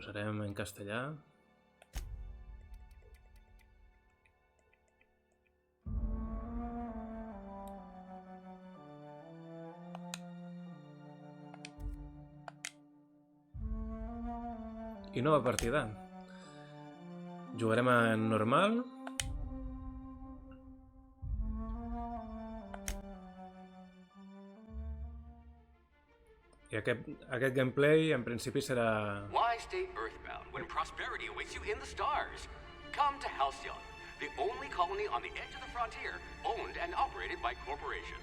Posarem en castellà. I nova partida. Jugarem en normal. I aquest gameplay en principi serà... Why stay earthbound when prosperity awaits you in the stars? Come to Halcyon, the only colony on the edge of the frontier, owned and operated by corporations.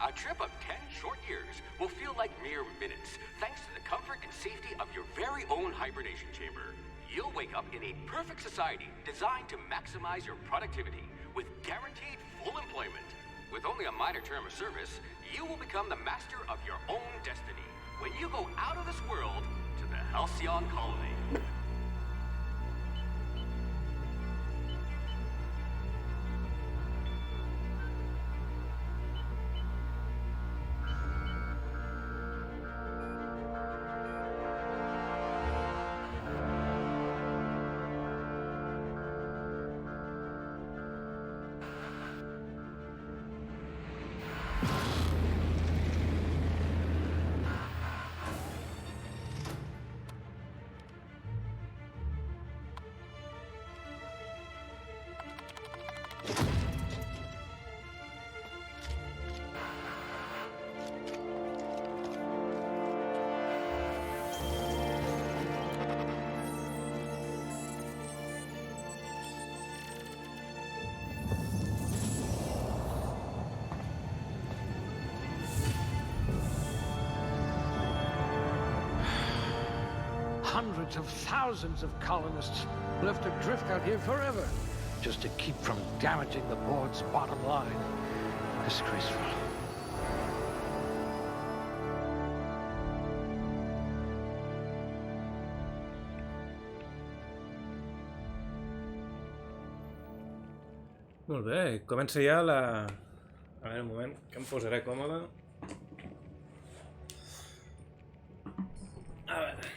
A trip of 10 short years will feel like mere minutes, thanks to the comfort and safety of your very own hibernation chamber. You'll wake up in a perfect society designed to maximize your productivity with guaranteed full employment. With only a minor term of service, you will become the master of your own destiny when you go out of this world to the Halcyon colony. Hundreds of thousands of colonists left adrift out here forever, just to keep from damaging the board's bottom line. Disgraceful. Molt bé, comença ja la... A veure, un moment, que em posaré còmode. A veure...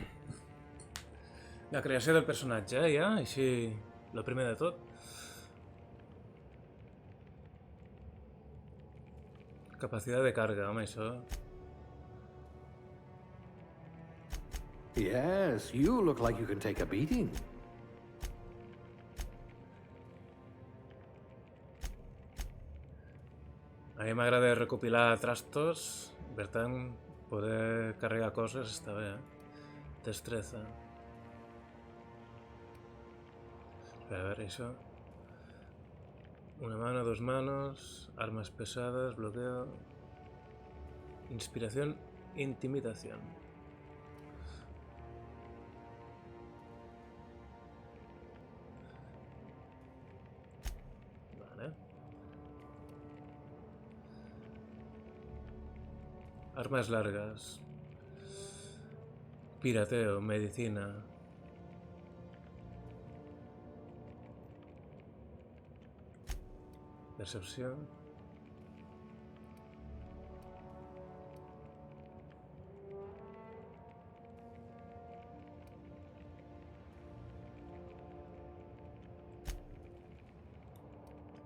La creació del personatge, ja, així, el primer de tot. Capacitat de càrrega, home, això... Yes, you look like you can take a beating. A mi m'agrada recopilar trastos, per tant, poder carregar coses està bé, Destreza. A ver, eso. Una mano, dos manos, armas pesadas, bloqueo. Inspiración, intimidación. Vale. Armas largas. Pirateo, medicina. Percepció.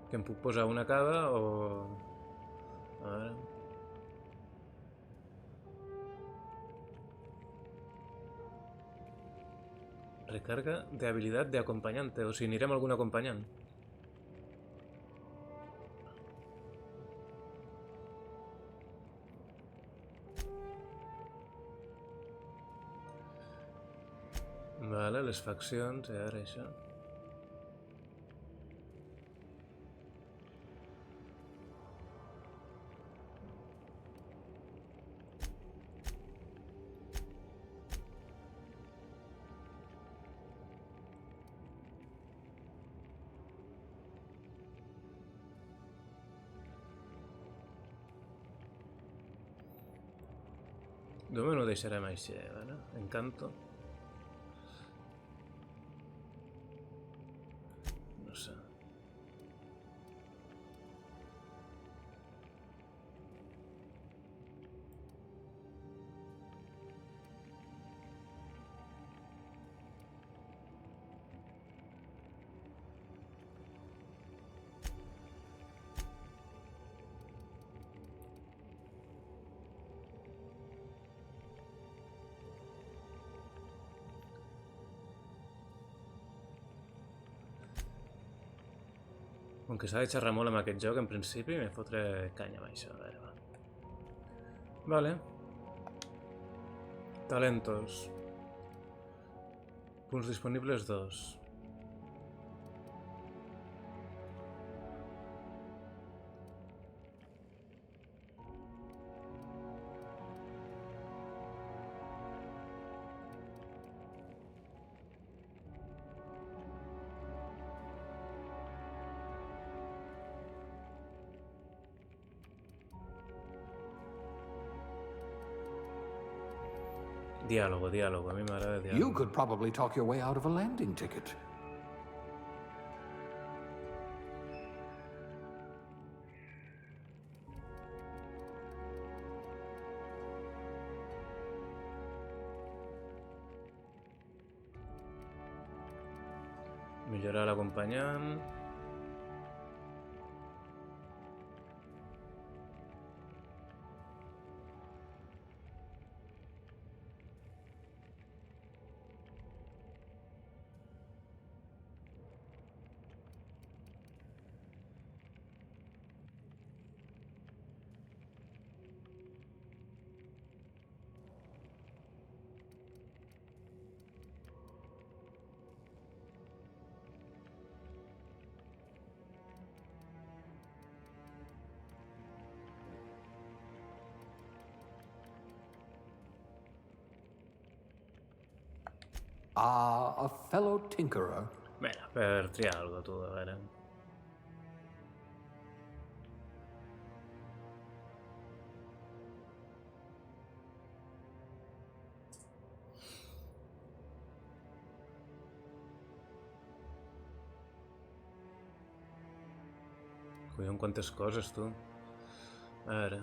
Que em puc posar una a cada o... A veure... Recarga de habilidad de acompañante, o sigui, anirem amb algun acompanyant. Vale, les faccions, i ara això. De moment ho deixarem així, vale? Encanto. No sé. Com que s'ha de xerrar molt amb aquest joc, en principi me fotré canya amb això. A veure, va. Vale. Talentos. Punts disponibles 2. Diálogo, diálogo. A mi m'agrada diàlogo. You could probably talk your way out of a landing ticket. Millorar l'acompanyant. A fellow tinkerer. Vinga, per triar alguna cosa, tu, a veure. Collons, quantes coses, tu. A veure.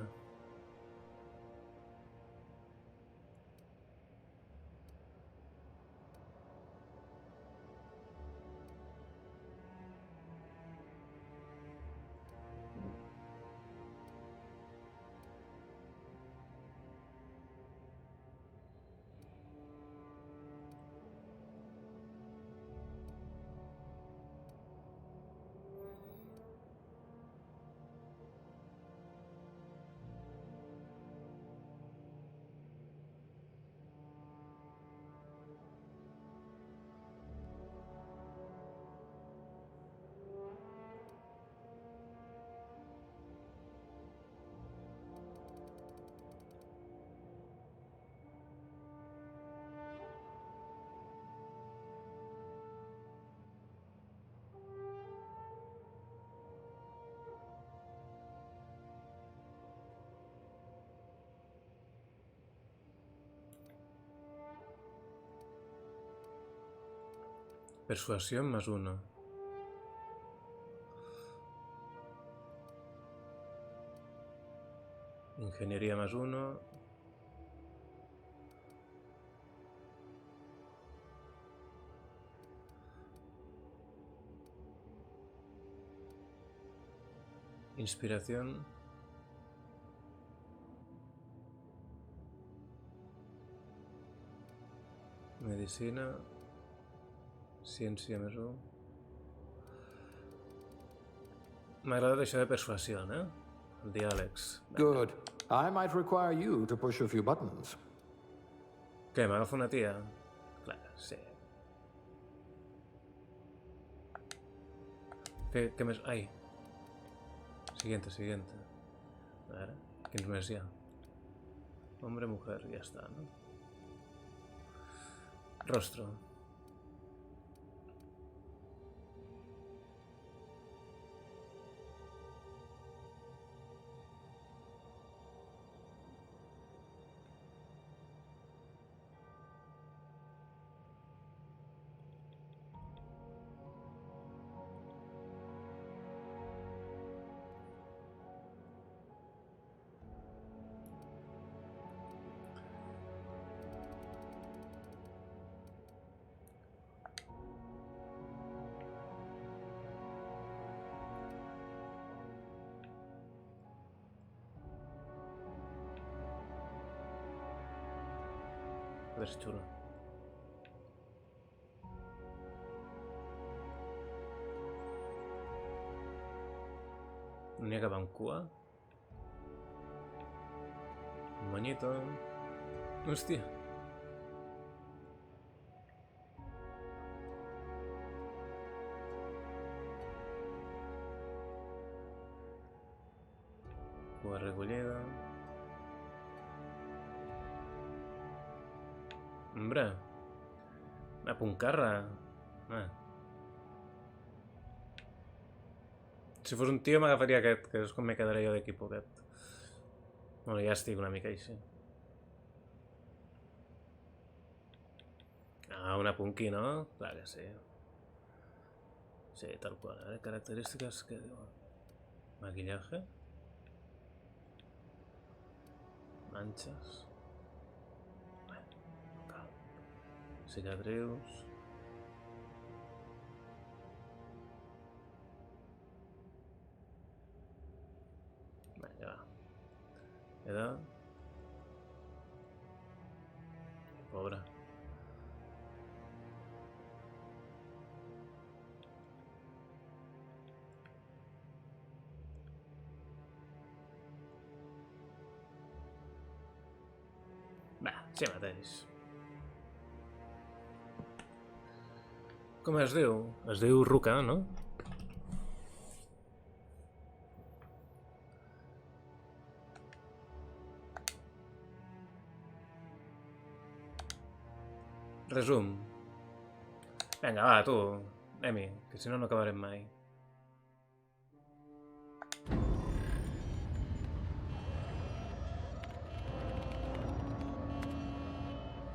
Persuasión más 1. Ingeniería más 1. Inspiración. Medicina. Ciència més 1. M'ha agradat això de persuasió, eh? El diàlegs. Good. I might require you to push a few buttons. Què, m'agafa una tia? Clar, sí. Què més? Ai. Siguiente, siguiente. A veure, quins més hi ha? Hombre, mujer, ja està, no? Rostro. És xulo. No n'hi ha cap amb cua? Un moñito. Hòstia. Cua recollida. Hombre. Una puncarra. Si fos un tio m'agafaria aquest, que és com me quedaré jo d'aquí poquet. Bueno, ja estic una mica així. Ah, una punky, no? Clar que sí. Sí, tal qual. A ver, características que digo. Maquillaje. Manchas. Cicatrius. Vinga, va. Edat. Pobre. Va, sí mateix. Com es diu? Es diu Ruca, no? Resum. Vinga, va, tu. Anem-hi, que si no, no acabarem mai.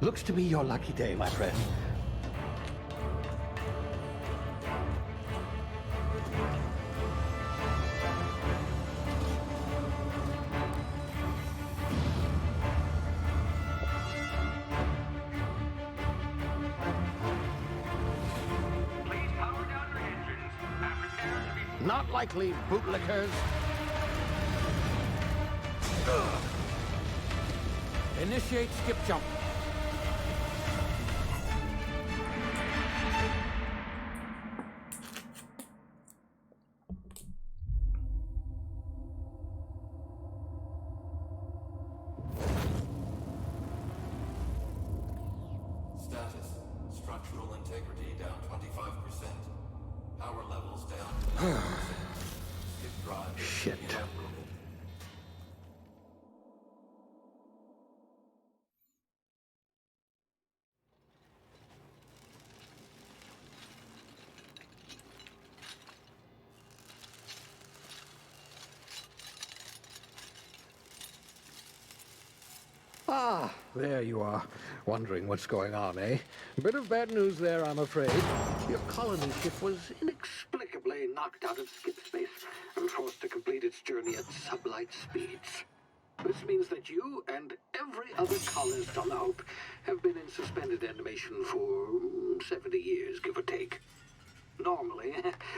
Looks to be your lucky day, my friend. Not likely, bootlickers. Initiate skip jump. Status. Structural integrity down 25%. Power levels down 20%. Skip drive. Shit. Ah, there you are. Wondering what's going on, eh? Bit of bad news there, I'm afraid. Your colony ship was inexplicably knocked out of skip space and forced to complete its journey at sublight speeds. This means that you and every other colonist on the Hope have been in suspended animation for 70 years, give or take. Normally,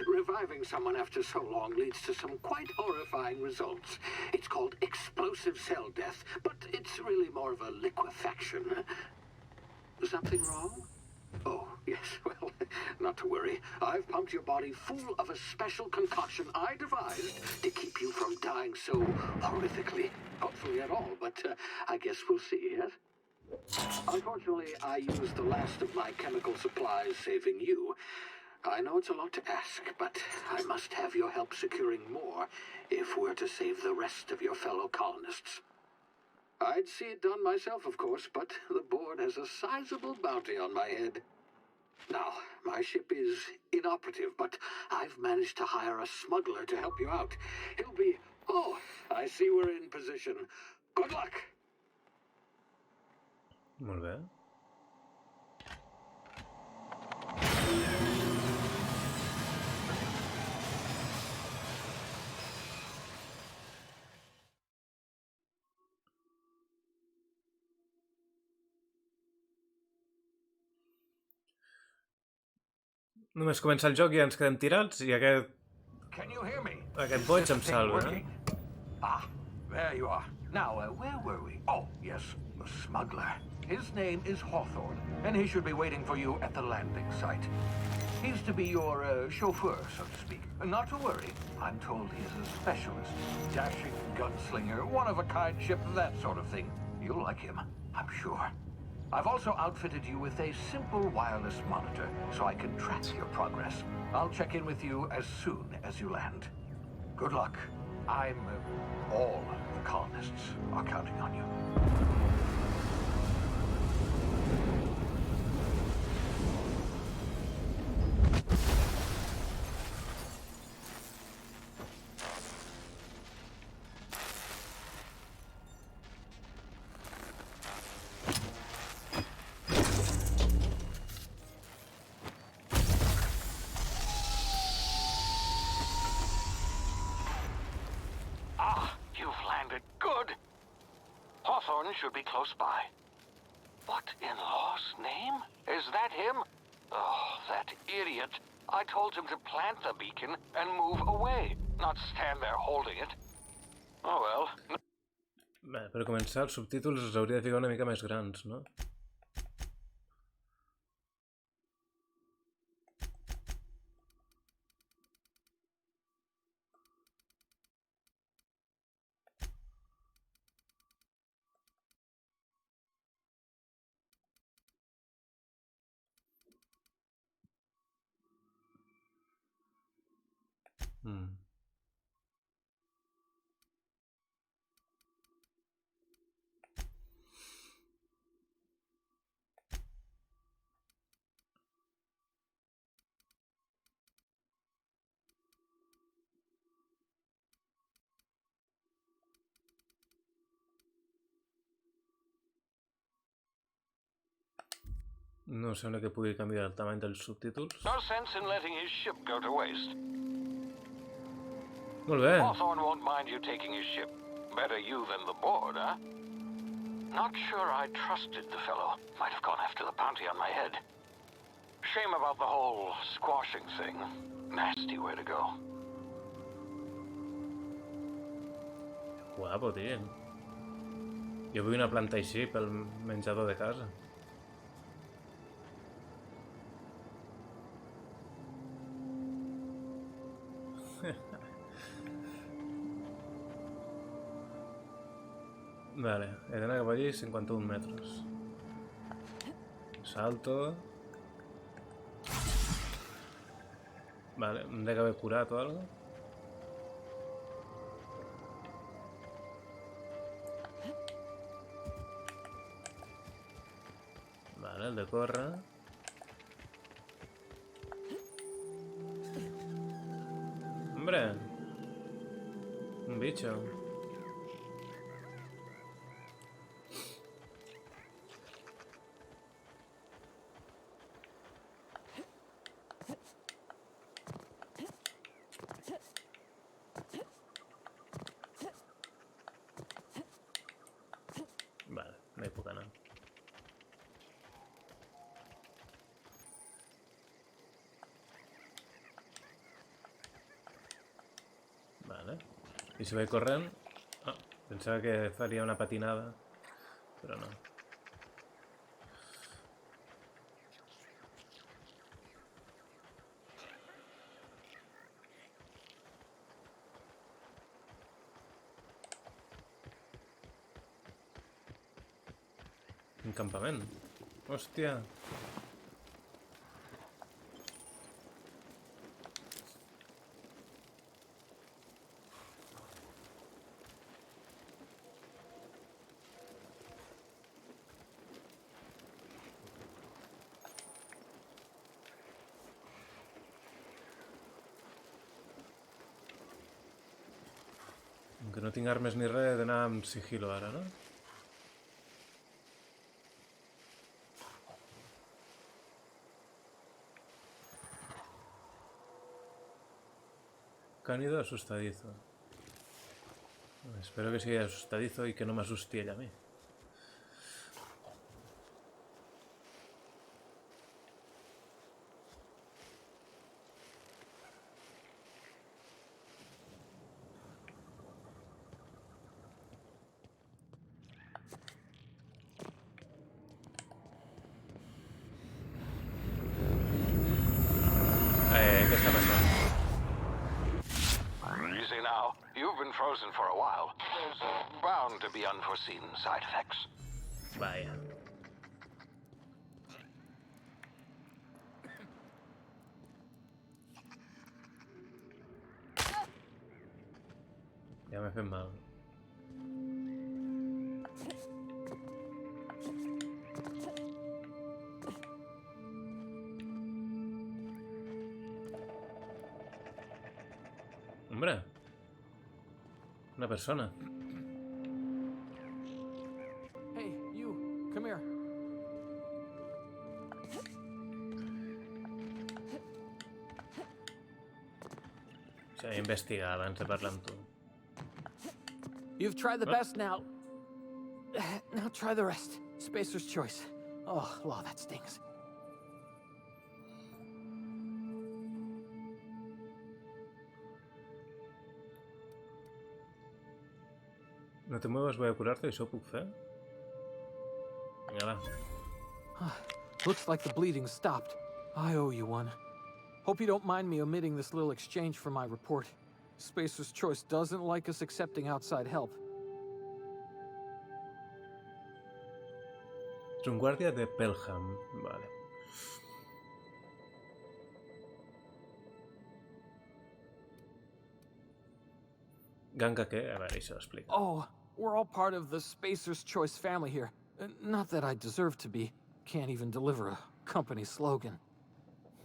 reviving someone after so long leads to some quite horrifying results. It's called explosive cell death, but it's really more of a liquefaction. Something wrong? Oh, yes, well, not to worry. I've pumped your body full of a special concoction I devised to keep you from dying so horrifically. Hopefully at all, but I guess we'll see, yes? Unfortunately, I used the last of my chemical supplies saving you. I know it's a lot to ask, but I must have your help securing more if we're to save the rest of your fellow colonists. I'd see it done myself, of course, but the board has a sizable bounty on my head. Now, my ship is inoperative, but I've managed to hire a smuggler to help you out. He'll be... Oh, I see we're in position. Good luck! Molt bé. Només comença el joc i ja ens quedem tirats i aquest boig em salva, eh? Ah, there you are. Now, where were we? Oh, yes, the smuggler. His name is Hawthorne, and he should be waiting for you at the landing site. He's to be your chauffeur, so to speak. Not to worry. I'm told he is a specialist. Dashing gunslinger, one-of-a-kind ship, that sort of thing. You'll like him, I'm sure. I've also outfitted you with a simple wireless monitor, so I can track your progress. I'll check in with you as soon as you land. Good luck. All the colonists are counting on you. Should be close by. What in law's name? Is that him? Oh, that idiot. I told him to plant the beacon and move away, not stand there holding it. Oh well. Bé, per començar, els subtítols els hauria de ficar una mica més grans, no? No sembla que pugui canviar el tamany dels subtítols. No sense in letting his ship go to waste. Molt bé. Hawthorne won't mind you taking his ship. Better you than the board, huh? Not sure I trusted the fellow. Might have gone after the bounty on my head. Shame about the whole squashing thing. Nasty way to go. Guapo, tio. Jo vull una planta així pel menjador de casa. Vale, he d'anar cap allí 51 metres. Salto. Vale, em dec haver curat o algo. Vale, el de córrer. Hombre, un bicho. Vale, no hi puc anar. Vale. I si vaig corrent... Ah, pensava que faria una patinada, però no. Un campament. Hòstia. Que no tinc armes ni res, he d'anar amb sigilo ara, no? Cánido asustadizo. Espero que siga asustadizo y que no me asuste ella a mí. frozen for a while. There's bound to be unforeseen side effects. Vaya. Ja m'he fet mal. Hombre. Una persona. Hey, you, come here. S'ha d'investigar abans de parlar amb tu. You've tried the best now. Now try the rest. Spacer's choice. Oh, law, that stings. No te muevas, voy a curarte, això ho puc fer? Vinga, va. Looks like the bleeding stopped. I owe you one. Hope you don't mind me omitting this little exchange from my report. Spacer's Choice doesn't like us accepting outside help. És un guàrdia de Pelham. Vale. Ganga què? A veure, això ho explica. Oh, we're all part of the Spacer's Choice family here. Not that I deserve to be. Can't even deliver a company slogan.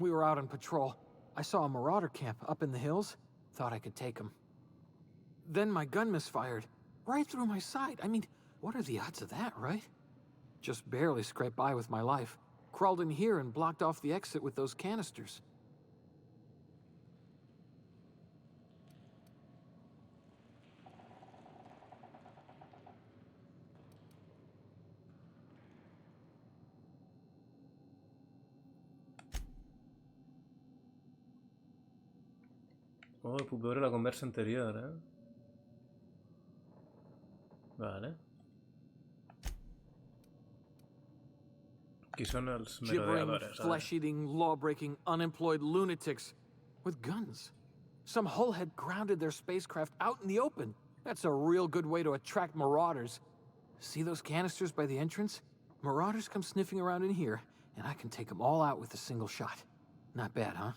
We were out on patrol. I saw a marauder camp up in the hills. Thought I could take him. Then my gun misfired. Right through my side. I mean, what are the odds of that, right? Just barely scraped by with my life. Crawled in here and blocked off the exit with those canisters. Oh, puc veure la conversa anterior, eh? Vale. Qui són els Gibbering, merodeadores? flesh-eating, law-breaking, unemployed lunatics with guns. Some hullhead grounded their spacecraft out in the open. That's a real good way to attract marauders. See those canisters by the entrance? Marauders come sniffing around in here, and I can take them all out with a single shot. Not bad, huh?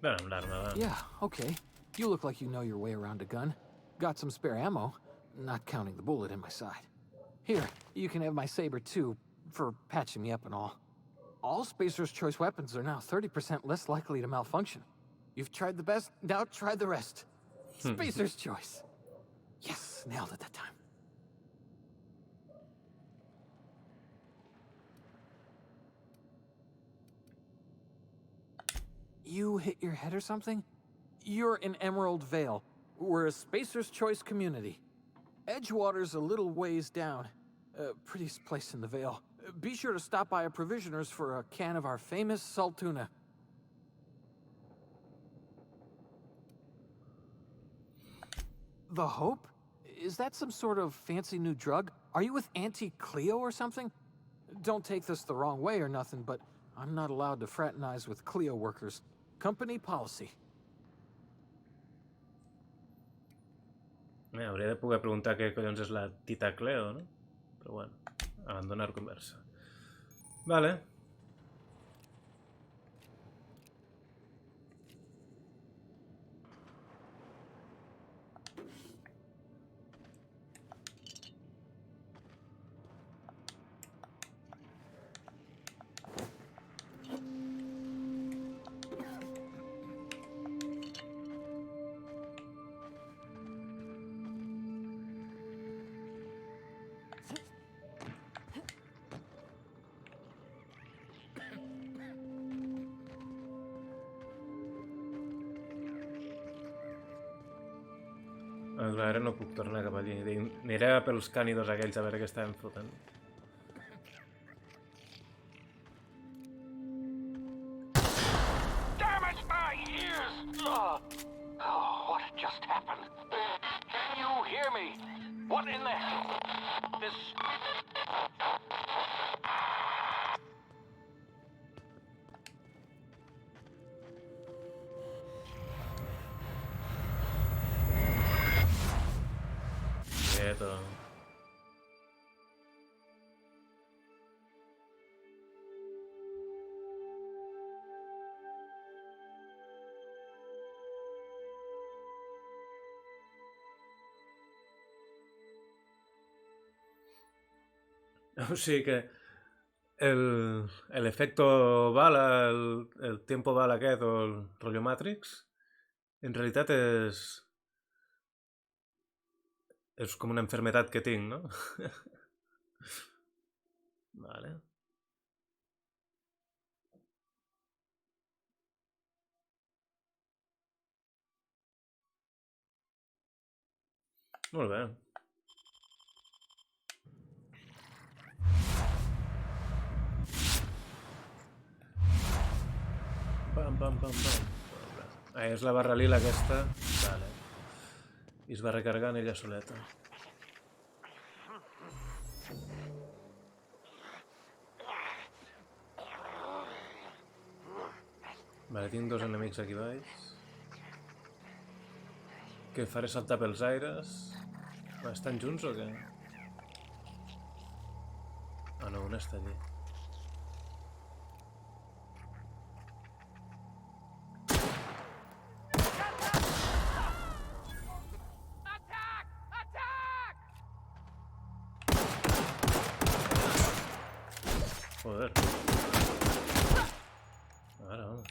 Bueno, amb l'arma, va. Yeah, okay. You look like you know your way around a gun. Got some spare ammo, not counting the bullet in my side. Here, you can have my saber too, for patching me up and all. All Spacer's Choice weapons are now 30% less likely to malfunction. You've tried the best, now try the rest. Spacer's Choice. Yes, nailed it that time. You hit your head or something? You're in Emerald Vale. We're a Spacer's Choice community. Edgewater's a little ways down. Prettiest place in the Vale. Be sure to stop by a provisioner's for a can of our famous salt tuna. The Hope? Is that some sort of fancy new drug? Are you with Auntie Cleo or something? Don't take this the wrong way or nothing, but I'm not allowed to fraternize with Cleo workers. Company policy. Hauria de poder preguntar què collons és la Tita Cleo, no? Però bueno, abandonar conversa. Vale. Ara no puc tornar cap allí. Aniré pels cànidos aquells a veure què estaven fotent. Oh, what just happened? Can you hear me? What in the hell? This... Quieto. O sigui que el efecto bala, el tiempo bala aquest, o el rotllo Matrix, en realitat és com una enfermedad que tinc, no? Vale. Molt bé. Pam, pam, pam, pam. Ah, és la barra lila aquesta. Vale. I es va recarregant ella soleta. Vale, tinc dos enemics aquí baix. Que faré saltar pels aires. Estan junts o què? Ah, no, un està allí. Joder. Ara, home.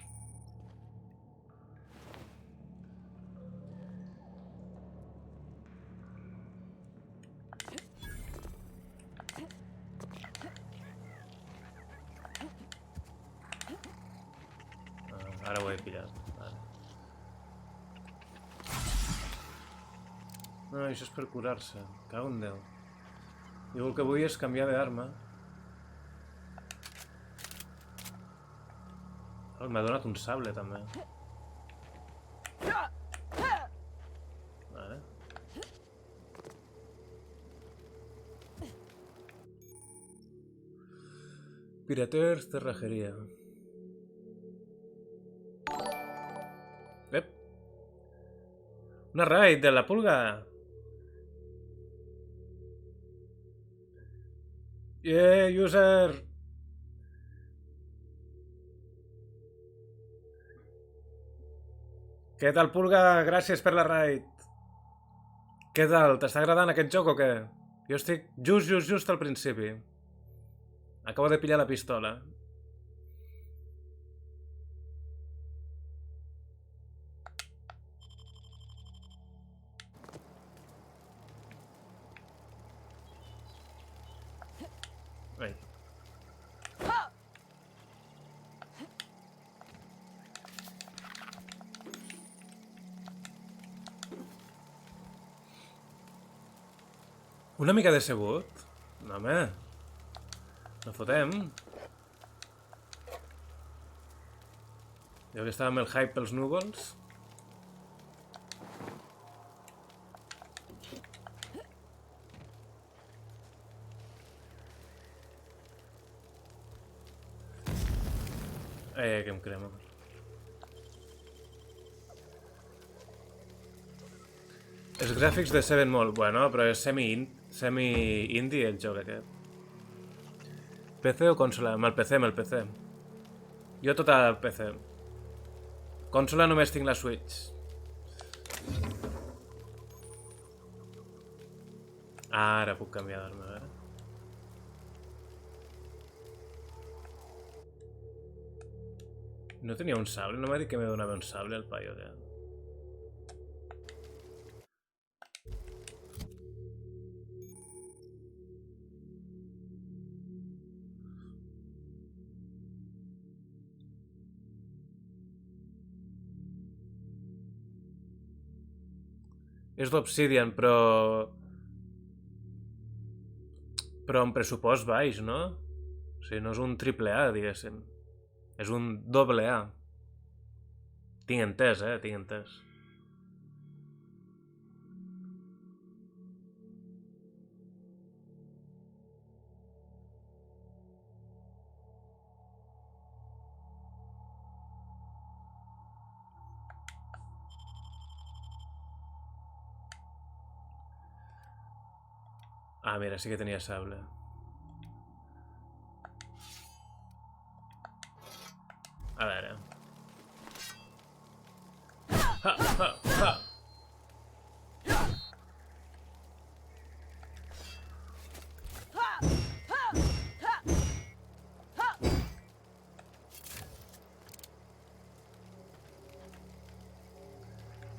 Ara ho he pillat. Vale. No, això és per curar-se. Cago en Déu. Jo el que vull és canviar d'arma. M'ha donat un sable, també. Vale. Piraters, cerrajeria. Ep. Una raid de la pulga. Yeah, user. Què tal, pulga? Gràcies per la raid. Què tal? T'està agradant aquest joc o què? Jo estic just al principi. Acabo de pillar la pistola. Ai. Una mica decebut? No, home. No fotem. Jo que estava amb el hype pels núvols. Que em crema. Els gràfics deceben molt. Bueno, però és semi-indie el joc aquest. PC o consola? Amb el PC. Jo tot a PC. Consola només tinc la Switch. Ara puc canviar d'arma, a veure. No tenia un sable? No m'ha dit que me donava un sable el paio, què? És d'Obsidian, però amb pressupost baix, no? O sigui, no és un triple A, diguéssim. És un doble A. Tinc entès, tinc entès. Ah, mira, sí que tenia sable. A veure. Ha, ha, ha.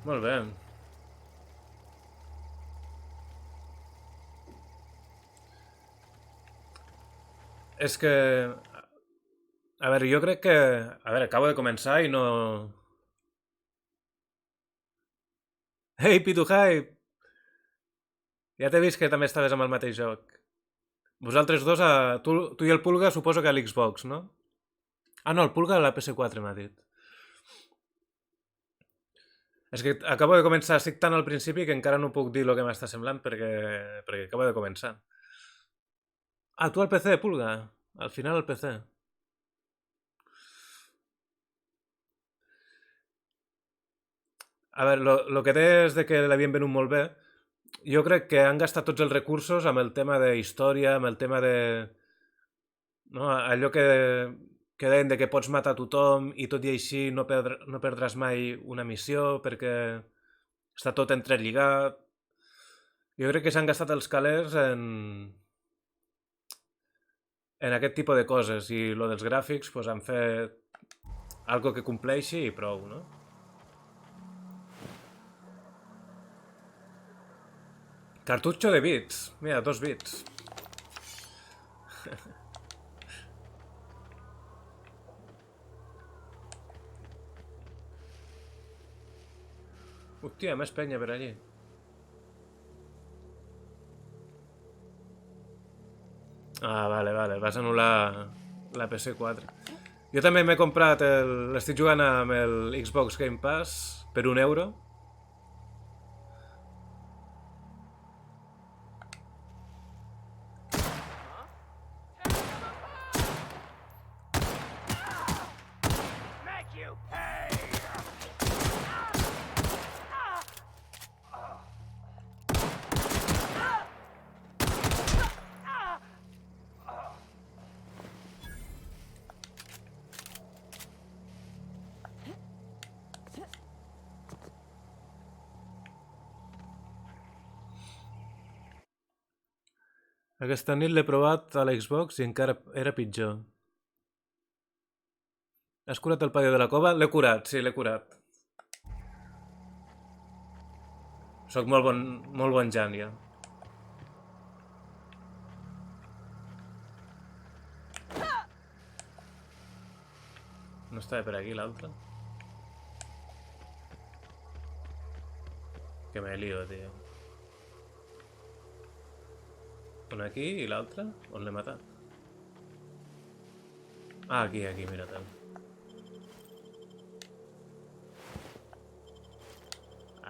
Molt bé. És que... A veure, jo crec que... A veure, acabo de començar i no... Hey, Pituhai! Ja t'he vist que també estaves amb el mateix joc. Vosaltres dos, tu i el Pulga, suposo que a l'Xbox, no? Ah, no, el Pulga a la PS4 m'ha dit. És que acabo de començar, estic tan al principi que encara no puc dir el que m'està semblant perquè acabo de començar. Ah, tu al PC, Pulga? Al final al PC. A veure, lo que té és de que l'havien venut molt bé. Jo crec que han gastat tots els recursos amb el tema de història, amb el tema de... No? Allò que deien de que pots matar tothom i tot i així no perdràs mai una missió perquè està tot entrelligat. Jo crec que s'han gastat els calés en aquest tipus de coses i lo dels gràfics pues, han fet algo que compleixi i prou, no? Cartutxo de bits. Mira, 2 bits. Hòstia, més penya per allí. Ah, vale, vas anul·lar la PS4. Jo també m'he comprat l'estic jugant amb el Xbox Game Pass per €1. Aquesta nit l'he provat a l'Xbox i encara era pitjor. Has curat el paio de la cova? L'he curat, sí, l'he curat. Soc molt bon Jan, ja. No estava per aquí l'altre? Que me lío, tio. Un aquí i l'altre? On l'he matat? Ah, aquí, mira te'l.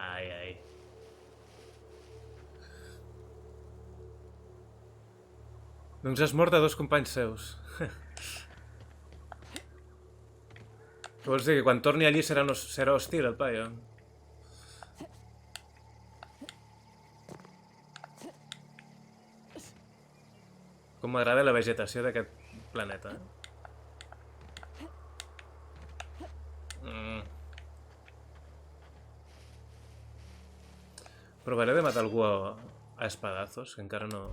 Ai. Doncs has mort a 2 companys seus. Vols dir que quan torni allí serà hostil el paio? Com m'agrada la vegetació d'aquest planeta. Provaré de matar algú a espadazos, que encara no...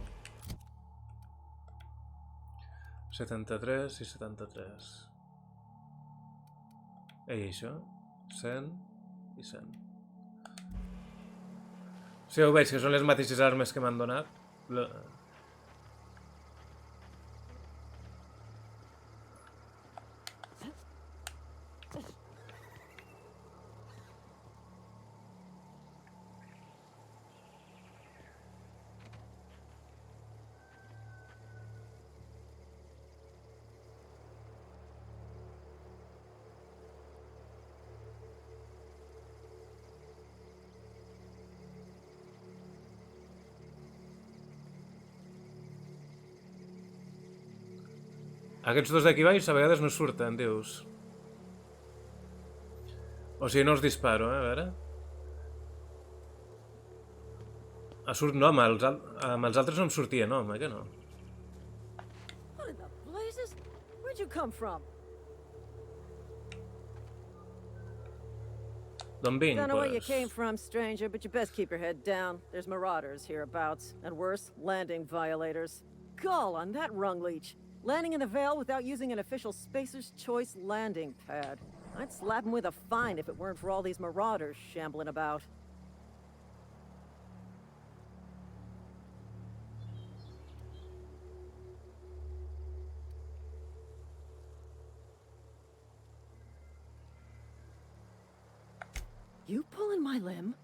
73 i 73. Ei, això? 100 i 100. Sí, ho veig, que són les mateixes armes que m'han donat. Aquests dos d'aquí baix a vegades no surten, dius. O sigui, no els disparo, a veure. Surt nom, amb els altres no em sortia nom, que no? What in the blazes? Where'd you come from? D'on vinc, Don't know where you pues? came from, stranger, but you best keep your head down. There's marauders hereabouts, and worse, landing violators. Gall on that rung leech. Landing in the Vale without using an official Spacer's Choice landing pad. I'd slap him with a fine if it weren't for all these marauders shambling about. You pulling my limb?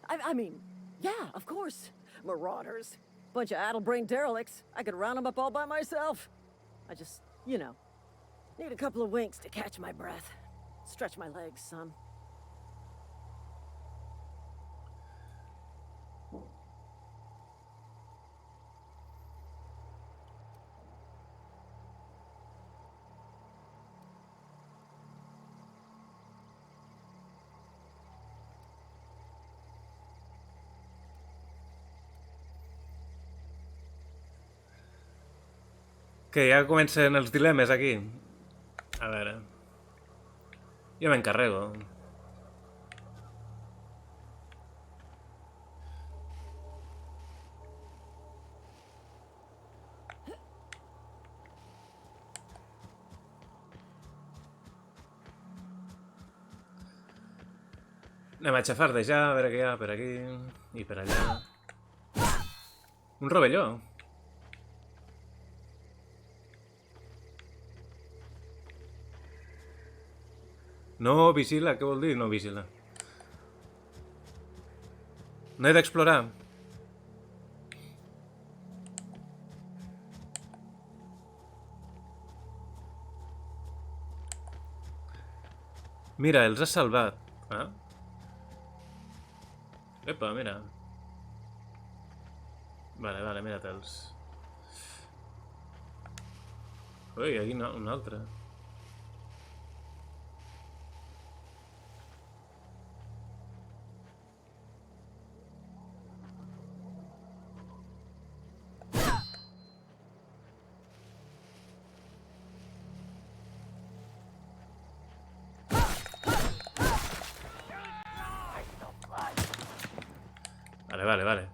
I mean, yeah, of course. Marauders. Bunch of addle-brained derelicts. I could round them up all by myself. I just, you know, need a couple of winks to catch my breath. Stretch my legs, son. Que ja comencen els dilemes aquí. A veure. Jo m'encarrego. Anem a xafardejar, a veure què hi ha per aquí i per allà. Un rovelló. No vigila, què vol dir no vigila? No he d'explorar. Mira, els has salvat. Ah? Epa, mira. Vale, mira-te'ls. Ui, aquí no, un altre. Vale.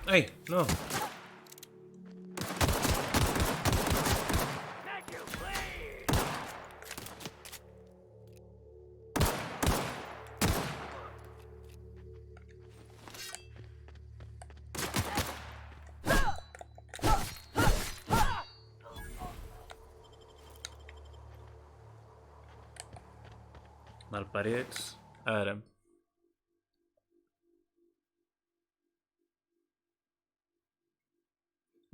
Ai, no. Malparits. A veure.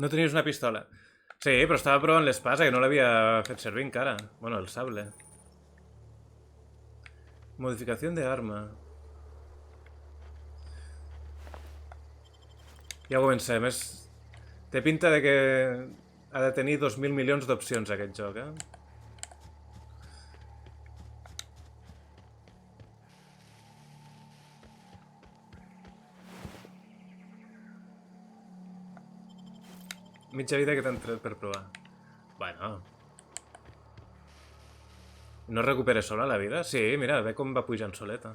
No tenies una pistola. Sí, però estava provant l'espasa, que no l'havia fet servir encara. Bueno, el sable. Modificació de arma. Ja comencem. Té pinta de que ha de tenir 2.000 milions d'opcions aquest joc, Mitja vida que t'han tret per provar. Bueno. No recuperes sola la vida? Sí, mira, ve com va pujant soleta.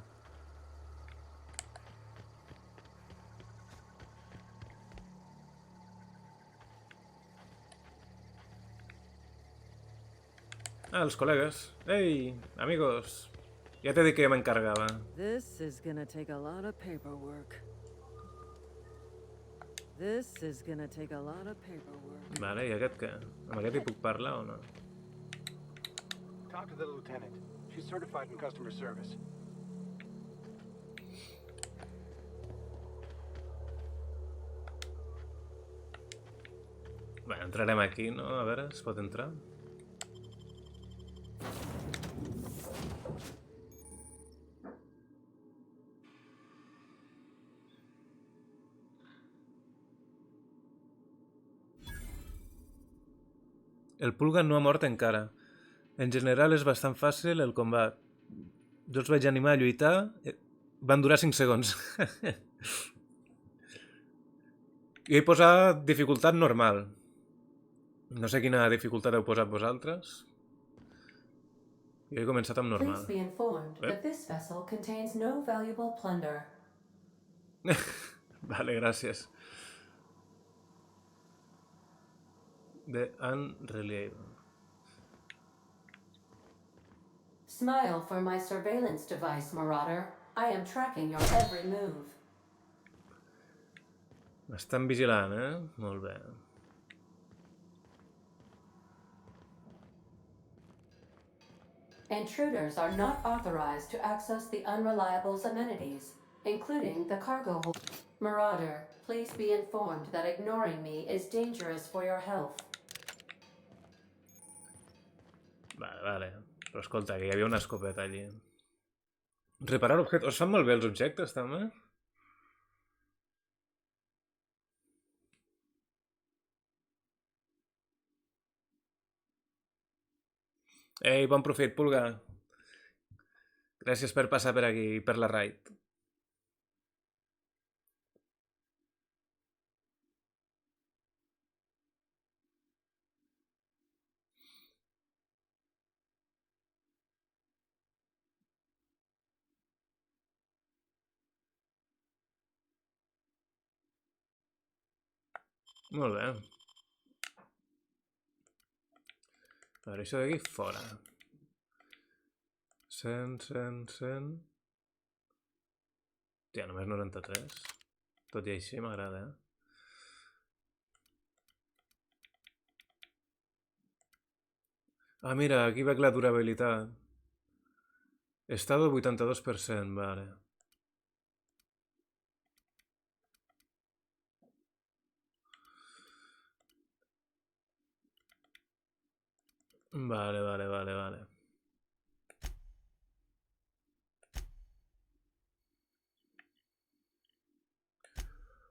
Ah, els col·legues. Ei, amigos. Ja t'he dit que jo m'encarregava. This is gonna take a lot of paperwork. This is gonna take a lot of paperwork. Vale, i aquest què? Amb aquest hi puc parlar o no? Talk to the lieutenant. She's certified in customer service. Entrarem aquí, no? A veure, es pot entrar? El Pulga no ha mort encara. En general és bastant fàcil el combat. Jo els vaig animar a lluitar. Van durar 5 segons. I he posat dificultat normal. No sé quina dificultat heu posat vosaltres. Jo he començat amb normal. Please be informed that this vessel contains no valuable plunder. Vale, gràcies. The Unreliable. Smile for my surveillance device, Marauder. I am tracking your every move. M'estan vigilant, Molt bé. Intruders are not authorized to access the Unreliable's amenities, including the cargo hold. Marauder, please be informed that ignoring me is dangerous for your health. Vale. Però escolta, que hi havia una escopeta allí. Reparar objectes. Us fan molt bé els objectes, també? Ei, bon profit, Pulga. Gràcies per passar per aquí, per la raid. Molt bé. A veure, això d'aquí fora. 100, 100, 100... Tia, només 93. Tot i així m'agrada, Ah, mira, aquí veig la durabilitat. Estado 82%, vale. Vale.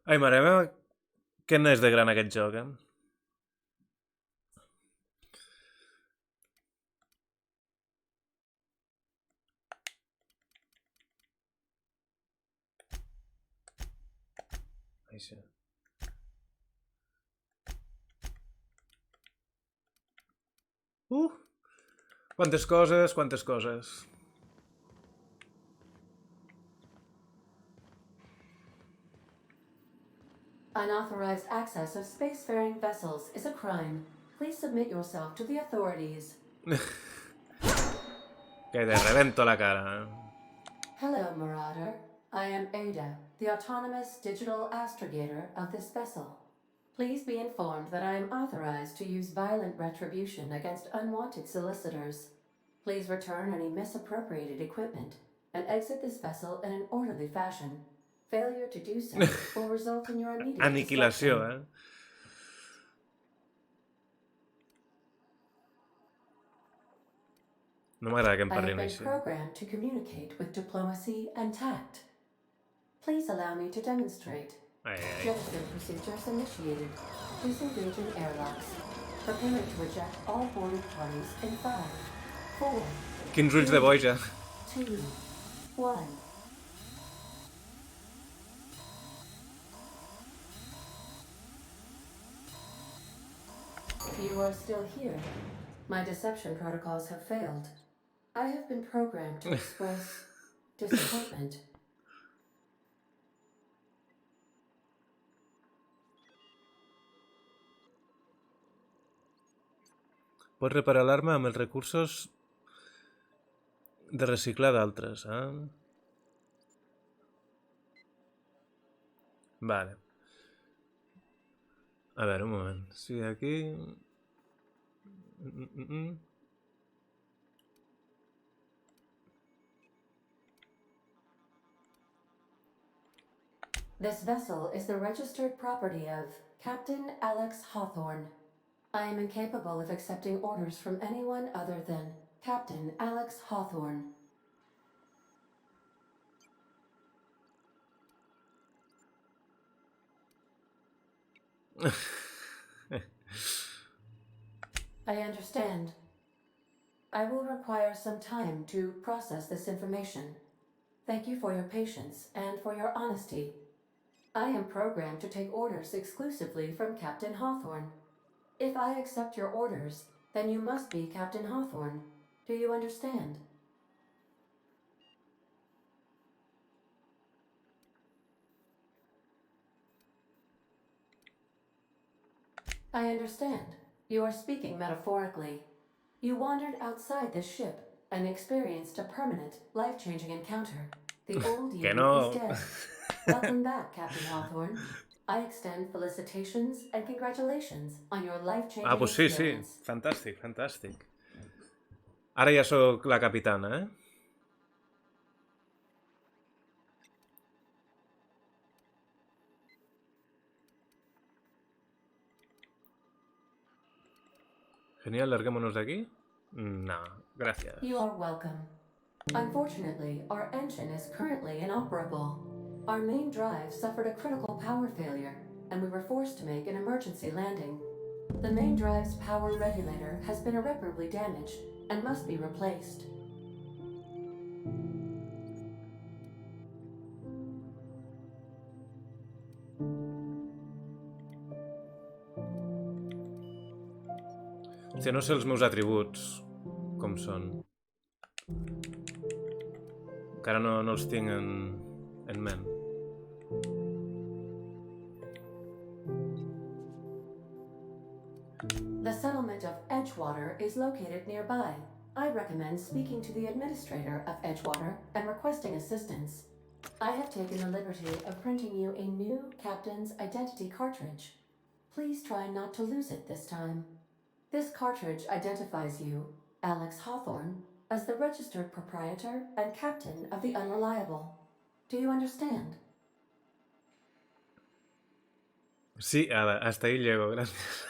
Ai, mare meva, què n'és de gran aquest joc, Ai, sí. Quantes coses. Unauthorized access of spacefaring vessels is a crime. Please submit yourself to the authorities. Que te rebento la cara, Hello, Marauder. I am Ada, the autonomous digital astrogator of this vessel. Please be informed that I am authorized to use violent retribution against unwanted solicitors. Please return any misappropriated equipment and exit this vessel in an orderly fashion. Failure to do so will result in your immediate Aniquilació, destruction. No m'agrada que em I have parlin been així. programmed to communicate with diplomacy and tact. Please allow me to demonstrate. Ai. Jetison procedures initiated. Disengaging airlocks. Preparing to eject all boarded parties in 5, 4, Quins ulls de boja. 2, 1. You are still here. My deception protocols have failed. I have been programmed to express disappointment. Pots reparar l'arma amb els recursos de reciclar d'altres, Vale. A veure, un moment. Sí, aquí... This vessel is the registered property of Captain Alex Hawthorne. I am incapable of accepting orders from anyone other than Captain Alex Hawthorne. I understand. I will require some time to process this information. Thank you for your patience and for your honesty. I am programmed to take orders exclusively from Captain Hawthorne. If I accept your orders, then you must be Captain Hawthorne. Do you understand? I understand. You are speaking metaphorically. You wandered outside this ship and experienced a permanent, life-changing encounter. The old Que you is no. dead. Welcome back, Captain Hawthorne. I extend felicitations and congratulations on your Ah, life-changing pues sí, sí. experience. Fantàstic, fantàstic. Ara ja sóc la capitana, eh? Genial, larguémonos de aquí. No, gracias. You are welcome. Unfortunately, our engine is currently inoperable. Our main drive suffered a critical power failure, and we were forced to make an emergency landing. The main drive's power regulator has been irreparably damaged and must be replaced. Si no sé els meus atributs com són. Encara no els tinc en ment. The settlement of Edgewater is located nearby. I recommend speaking to the administrator of Edgewater and requesting assistance. I have taken the liberty of printing you a new captain's identity cartridge. Please try not to lose it this time. This cartridge identifies you, Alex Hawthorne, as the registered proprietor and captain of the Unreliable. Do you understand? Sí, hasta ahí llego, gracias.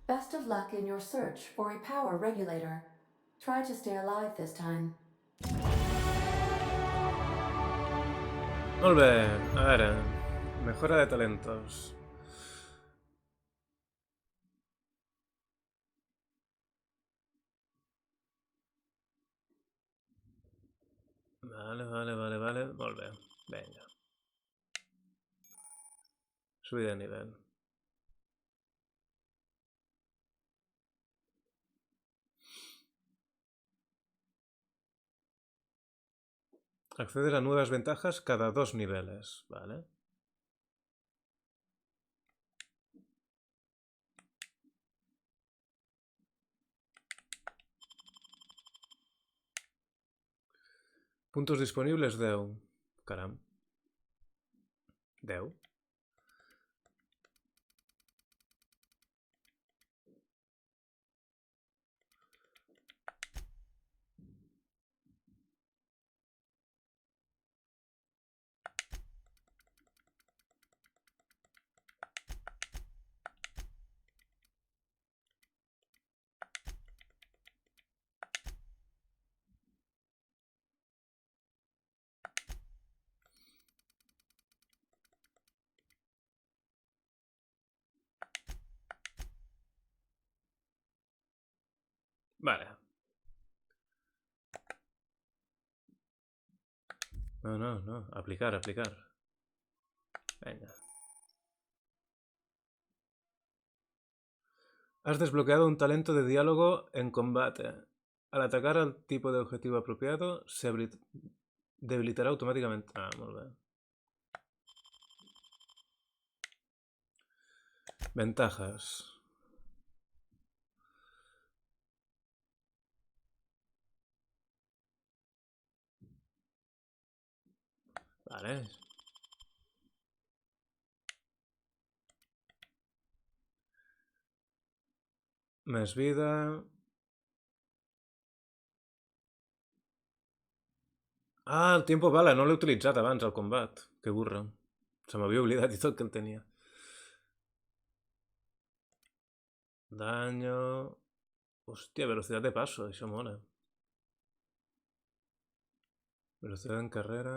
Best of luck in your search for a power regulator. Try to stay alive this time. Molt bé, a veure, mejora de talentos. Vale, molt bé, venga. Subida de nivel. Accedes a nuevas ventajas cada 2 niveles, ¿vale? Puntos disponibles 10. Caram. 10. Vale. No. Aplicar. Venga. Has desbloqueado un talento de diálogo en combate. Al atacar al tipo de objetivo apropiado, se debilitará automáticamente. Ah, molt bé. Ventajas. Vale. Més vida. Ah, el tiempo bala, no l'he utilitzat abans al combat. Que burro. Se m'havia oblidat i tot que el tenia. Daño... Hòstia, velocitat de paso, això mola. Velocitat en carrera...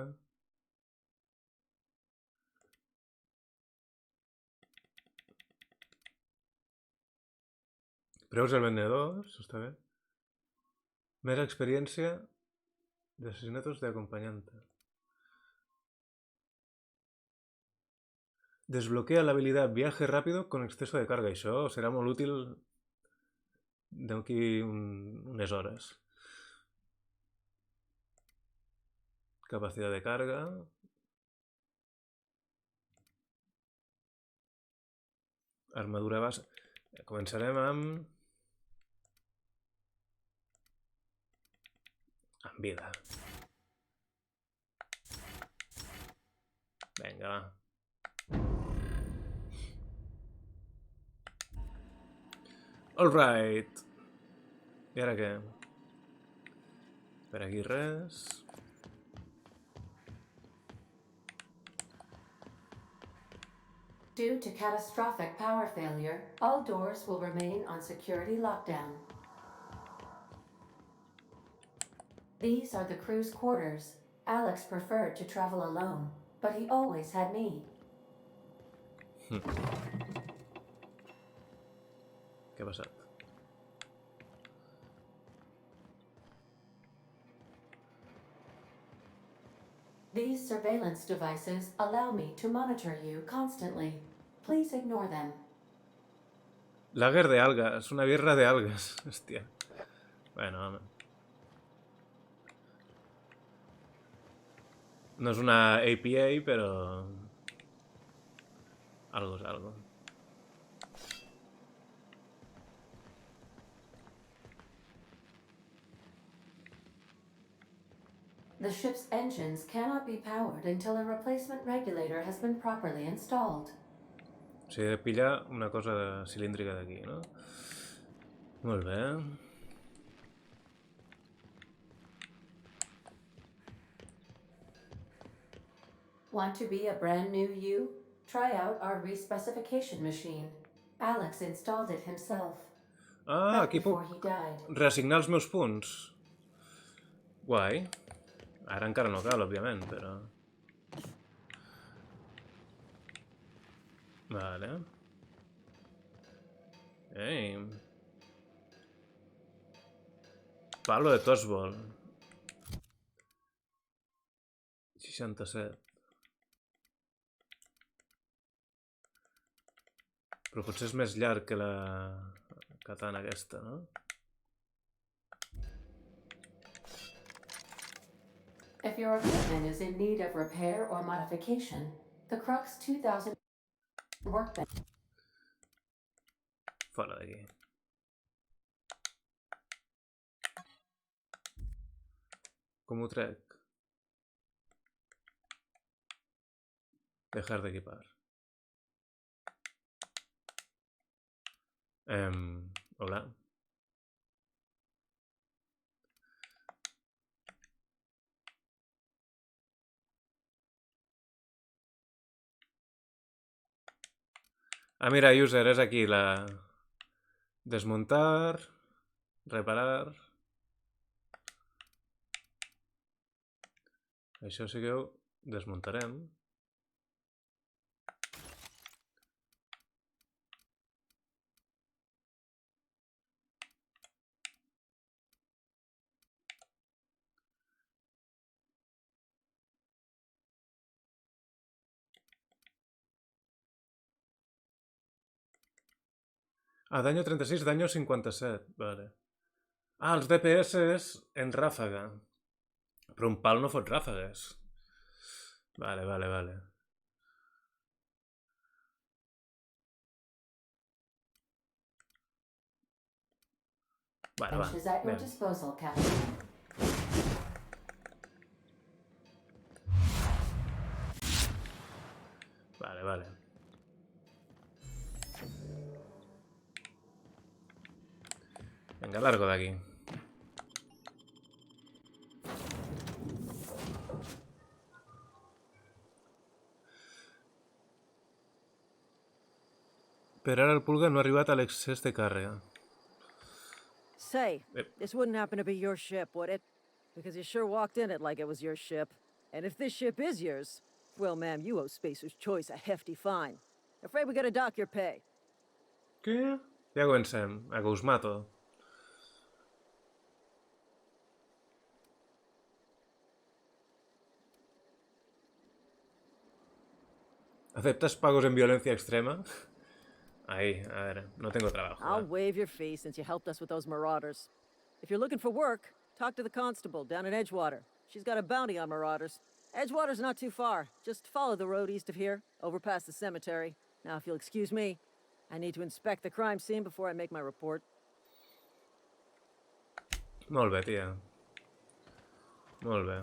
Preus del vendedor, això està bé. Més experiència de asesinatos de acompañante. Desbloquea la habilidad viaje rápido con exceso de carga. Això serà molt útil d'aquí unes hores. Capacitat de carga. Armadura base. Començarem amb vida. Vinga, va. Alright. I ara què? Per aquí res. Due to catastrophic power failure, all doors will remain on security lockdown. These are the crew's quarters. Alex preferred to travel alone, but he always had me. Què ha passat? These surveillance devices allow me to monitor you constantly. Please ignore them. Lager de algas, una birra de algas. Hòstia. Bueno, home. No és una APA, però... Algo és algo. The ship's engines cannot be powered until a replacement regulator has been properly installed. O sigui, he de pillar una cosa cilíndrica d'aquí, no? Molt bé. Want to be a brand new you? Try out our respecification machine. Alex installed it himself. Ah, aquí puc before he died. reassignar els meus punts. Guai. Ara encara no cal, òbviament, però... Vale. Ei. Palo de Tosbol. 67. Però potser és més llarg que la katana aquesta, no? If your equipment is in need of repair or modification, the Crux 2000 workbench. Fora d'aquí. Com ho trec? Dejar d'equipar. Hola. Ah, mira, user, és aquí la... Desmuntar... Reparar... Això sí que ho desmuntarem. Ah, daño 36, daño 57. Vale. Ah, els DPS en ràfaga. Però un pal no fot ràfagues. Vale, vale, vale. Vale, va. Is at your Anem. disposal, Captain. Vale, vale. Venga, largo de aquí. Per ara el pulga no ha arribat a l'excés de càrrega. Say, Yep. this wouldn't happen to be your ship, would it? Because you sure walked in it like it was your ship. And if this ship is yours, well, ma'am, you owe Spacer's Choice a hefty fine. Afraid we gotta dock your pay. Què? Ja comencem. A que us mato. ¿Aceptas pagos en violencia extrema? Ahí, a ver, no tengo trabajo. I'll waive your fee since you helped us with those marauders. If you're looking for work, talk to the constable down in Edgewater. She's got a bounty on marauders. Edgewater's not too far. Just follow the road east of here, over past the cemetery. Now, if you'll excuse me, I need to inspect the crime scene before I make my report. Molt bé, tia. Molt bé.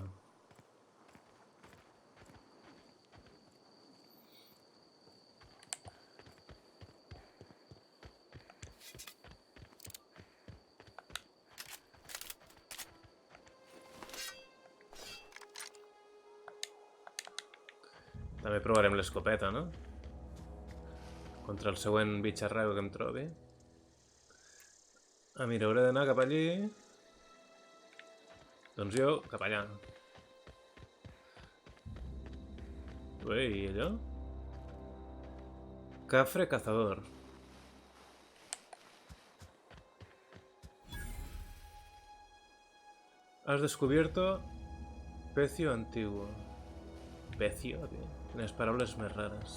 També provarem l'escopeta, no? Contra el següent bitxarrago que em trobi. Ah, mira, hauré d'anar cap allí. Doncs jo, cap allà. Ué, i allò? Cafre cazador. Has descubierto pecio antiguo. Pecio, tío. Quines paraules més rares.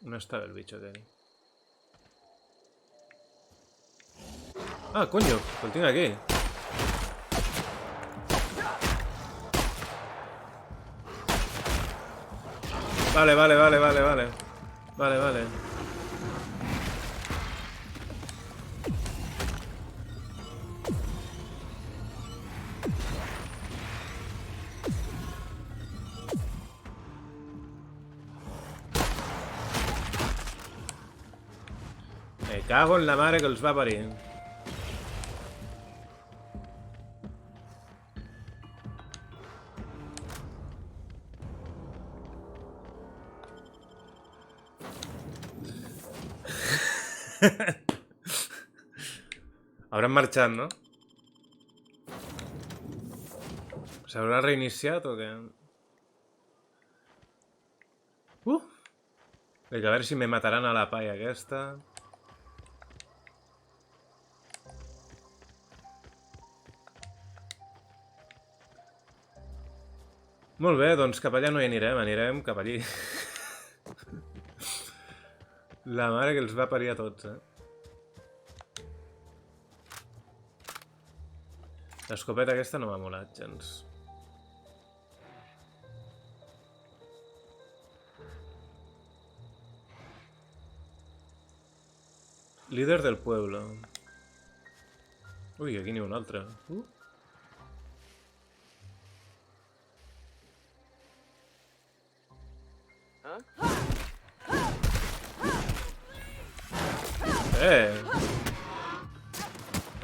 On estava el bicho aquell? Ah, coño, el tinc aquí. Vale. Vale. Me cago en la mare que els va parir. Hauran marxat, no? S'haurà reiniciat o què? Vinga, a veure si me mataran a la palla aquesta. Molt bé, doncs cap allà no hi anirem cap allí. La mare que els va parir a tots, L'escopeta aquesta no m'ha molat gens. Líder del pueblo. Ui, aquí n'hi ha un altre.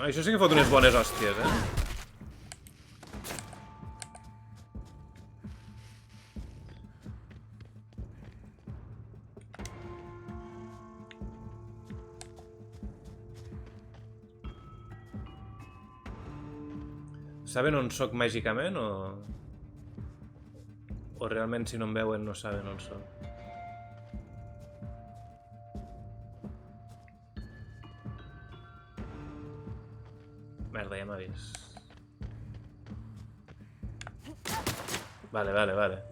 Això sí que fot unes bones hòsties, Saben on soc màgicament o realment si no em veuen no saben on soc? Merda, ja m'ha vist. Vale.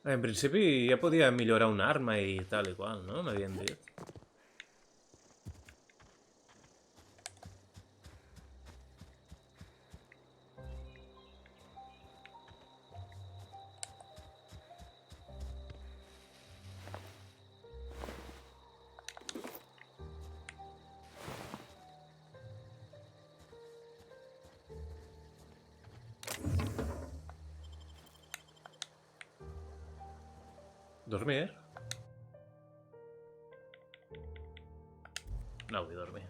En principi ja podia millorar una arma i tal i qual, no? M'havien dit. Dormir? No vull dormir.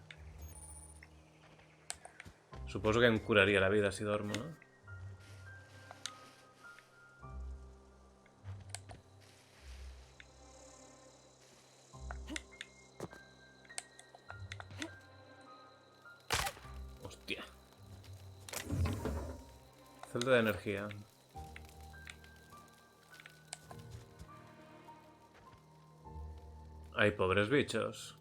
Suposo que em curaria la vida si dormo, no? Hostia. Celda de energía. Ay, pobres bichos.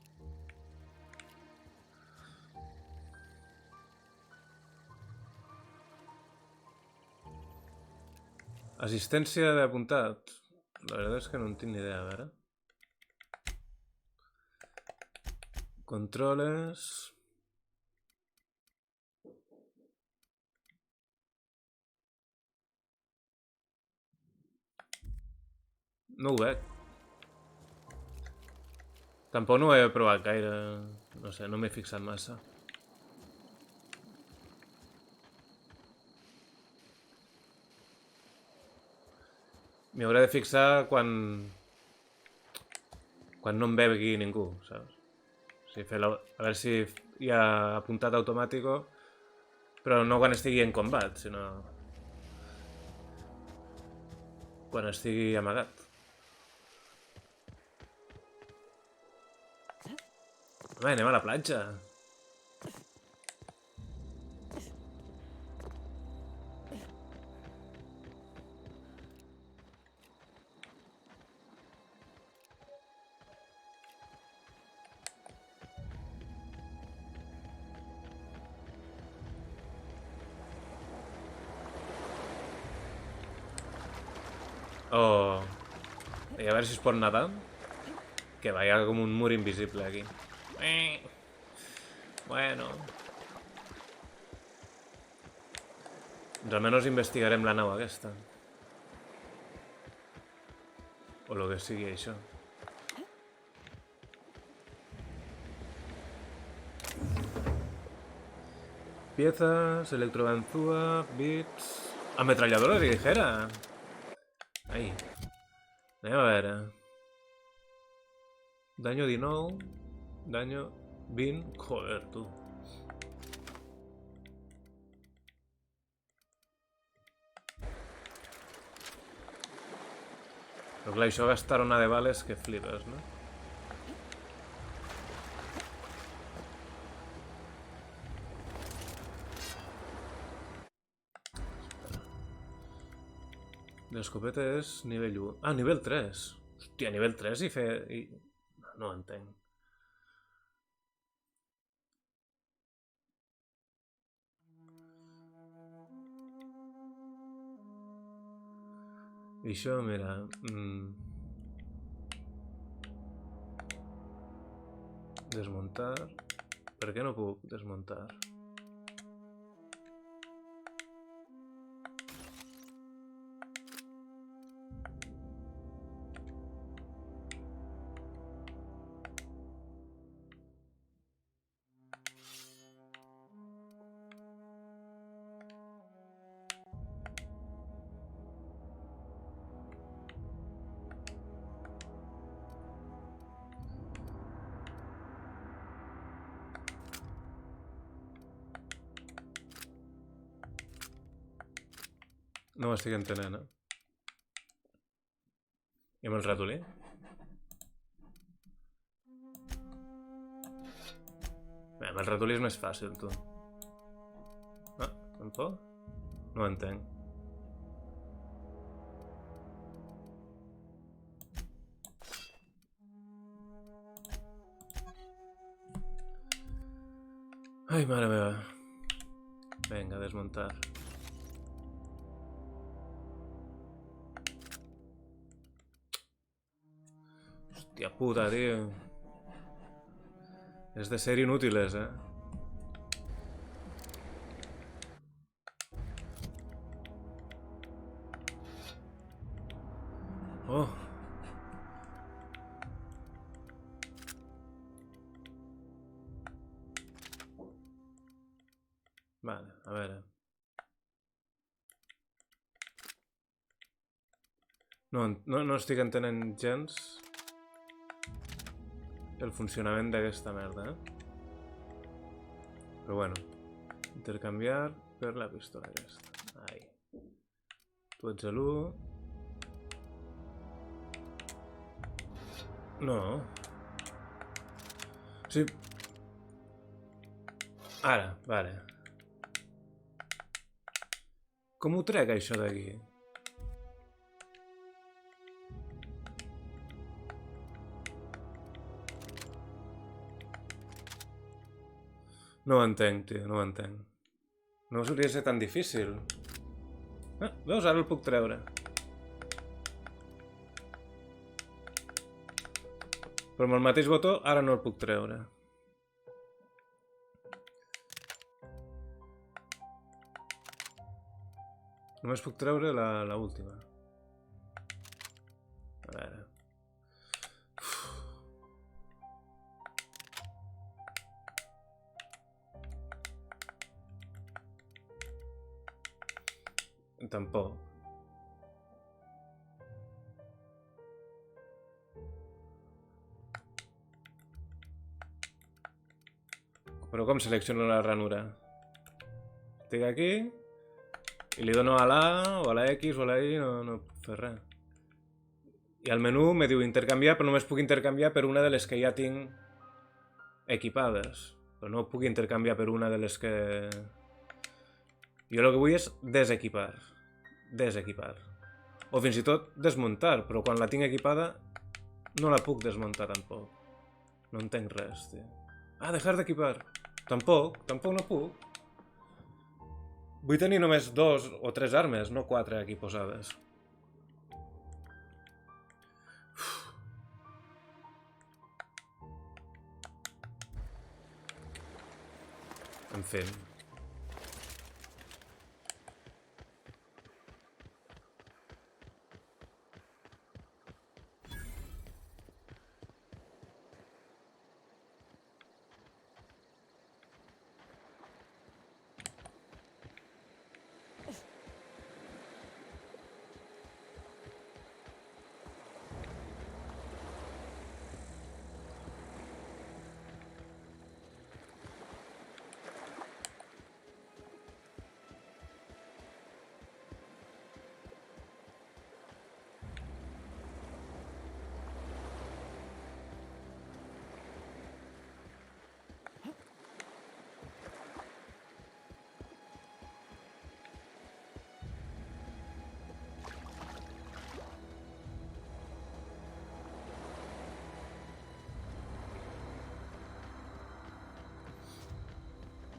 Assistència d'apuntat. La veritat és que no en tinc ni idea, a veure. Controles... No ho veig. Tampoc no ho he provat gaire. No sé, no m'he fixat massa. M'hi hauré de fixar quan no em begui ningú, saps? O sigui, a veure si hi ha apuntat automàtic, però no quan estigui en combat, sinó quan estigui amagat. Home, anem a la platja. Oh. I a veure si es pot nedar. Que va, hi ha com un mur invisible aquí. Bueno. Doncs almenys investigarem la nau aquesta. O lo que sigui això. Piezas, electroganzúa, bits... Ametralladora ligera! Ai. Anem a veure. Daño 19. Daño 20. Joder, tu. Però clar, això gastar una de bales que flipes, no? L'escopeta és nivell 1. Ah, nivell 3. Hòstia, nivell 3 i fer... No ho entenc. I això, mira... Desmuntar... Per què no puc desmuntar? No ho estic entenent, I amb el ratolí? Bé, amb el ratolí és més fàcil, tu. Ah, tampoc? No ho entenc. Ai, mare meva. Vinga, desmuntar. Hòstia puta, tio. És de ser inútiles, Oh. Vale, a veure. No estic entenent gens el funcionament d'aquesta merda, Però bueno. Intercanviar per la pistola aquesta. Ahí. Tu ets l'1. No. Sí. Ara, vale. Com ho trec, això d'aquí? No ho entenc, tio, no ho entenc. No hauria de ser tan difícil. Ah, veus, ara el puc treure. Però amb el mateix botó ara no el puc treure. Només puc treure la última. A veure. Tampoc. Però com selecciono la ranura? Estic aquí i li dono a la A o a la X o a la Y, no puc fer res. I al menú me diu intercanviar, però només puc intercanviar per una de les que ja tinc equipades. Però no puc intercanviar per una de les que... Jo el que vull és desequipar. Desequipar. O fins i tot desmuntar, però quan la tinc equipada no la puc desmuntar tampoc. No entenc res, tio. Ah, dejar d'equipar. Tampoc no puc. Vull tenir només 2 o 3 armes, no 4 aquí posades. En fi.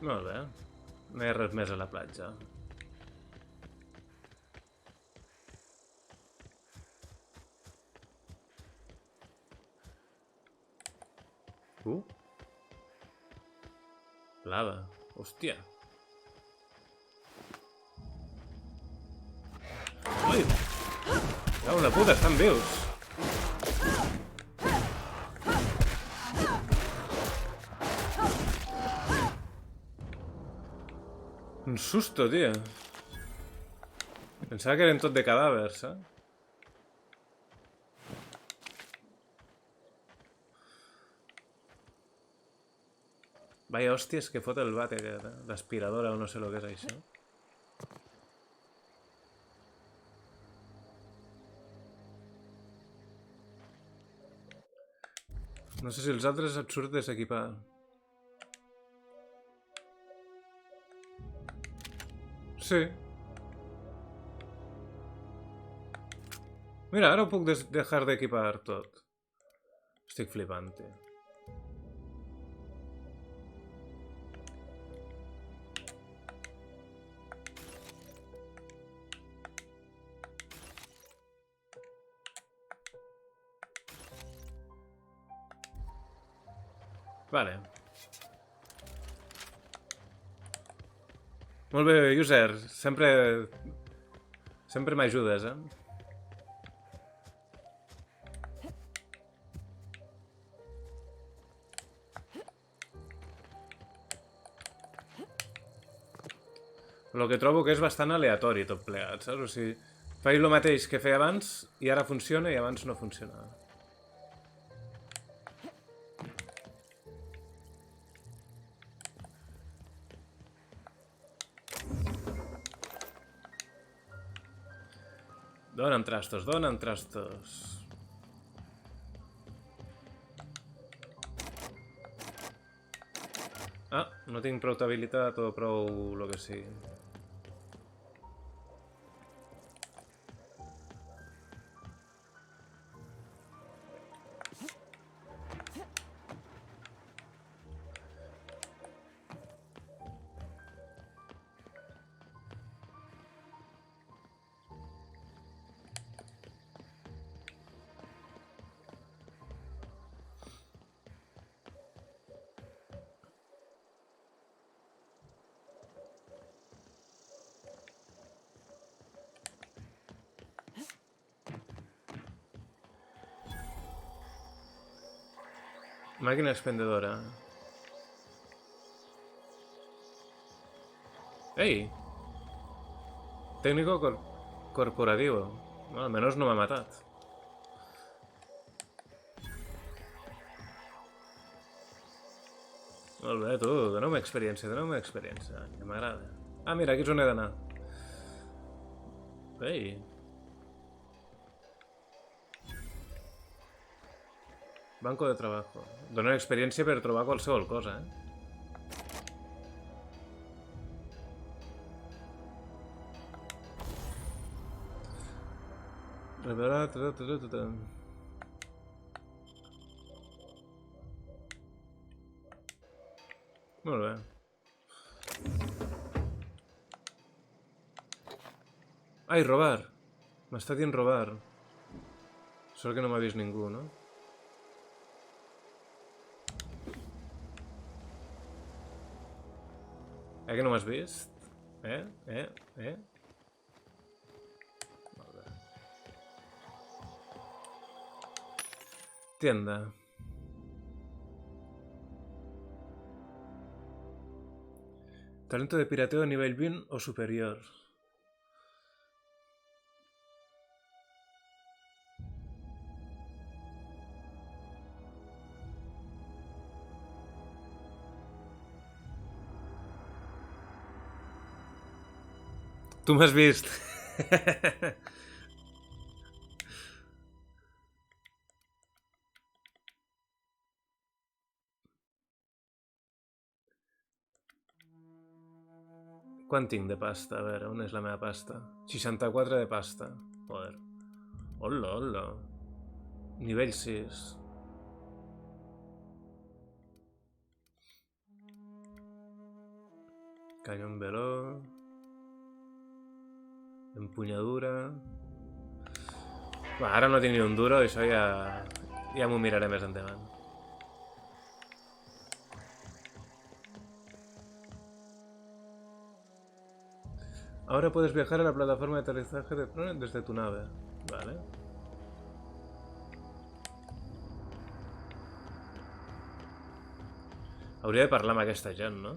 Molt bé. No hi ha res més a la platja. Lava. Hòstia. Ui! Cau una puta, estan vius! Un susto, tio. Pensava que eren tot de cadàvers, eh? Vaya hòsties que fot el bate d'aspiradora o no sé el que és això. No sé si els altres et surt desequipar. Sí. Mira, ara ho puc deixar d'equipar tot. Estic flipant, tio. Vale. Molt bé, user. Sempre m'ajudes, eh? El que trobo que és bastant aleatori tot plegat, saps? O sigui, Faig el mateix que feia abans i ara funciona i abans no funcionava. Dona'm trastos, dona'm trastos. Ah, no tinc prou habilitat o prou el que sigui. Màquina expendedora. Ei! Técnico corporativo. Bueno, al menos no m'ha matat. Molt bé, tu, doneu-me experiència, que m'agrada. Ah, mira, aquí és on he d'anar. Ei! Banco de trabajo. Dona experiència per trobar qualsevol cosa, Revelar... Molt bé. Ai, robar! M'està dient robar. Sort que no m'ha vist ningú, no? Que no m'has vist? Molt bé. Tienda. Talento de pirateo a nivel 20 o superior. Tu m'has vist. Quant tinc de pasta? A veure, on és la meva pasta? 64 de pasta. Joder. Hola, hola. Nivell 6. Canyón veloz. Empunyadura. Va, ara no tinc ni un duro i això ja m'ho miraré més endavant. Ahora puedes viajar a la plataforma de aterrizaje de Pronet desde tu nave. Vale. Hauria de parlar amb aquesta gent, no?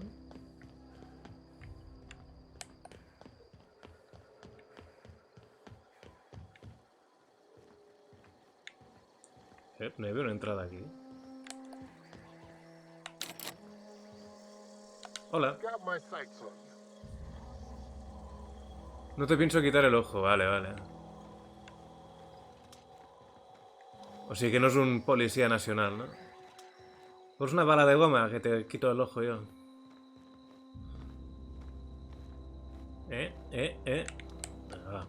No hi havia una entrada aquí. Hola. No te pienso quitar el ojo, vale, vale. O sigui que no és un policia nacional, no? Pues una bala de goma que te quito el ojo yo. Va.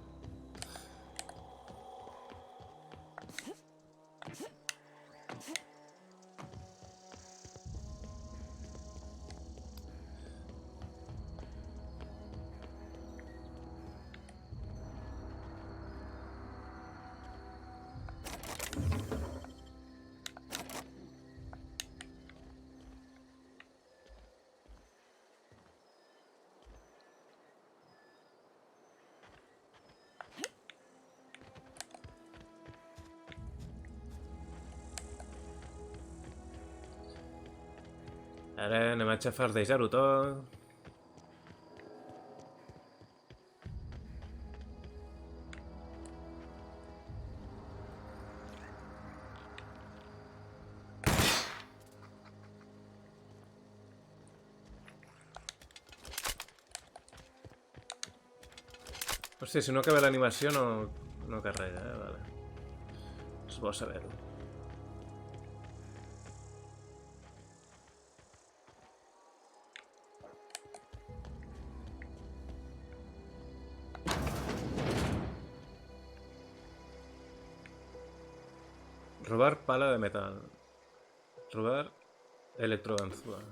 Ara anem a xafardejar-ho tot. Hòstia, si no acaba l'animació no carrega, vale. És bo saber-ho. Robar pala de metal. Robar electroganzúa.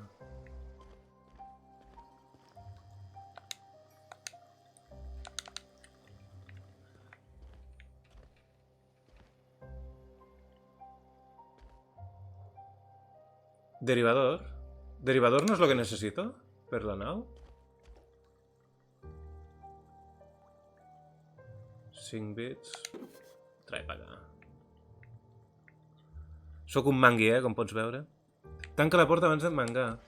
Derivador. ¿Derivador no es lo que necesito? ¿Per la nau? 5 bits. Trae per allà. Soc un mangui, com pots veure. Tanca la porta abans de mangar.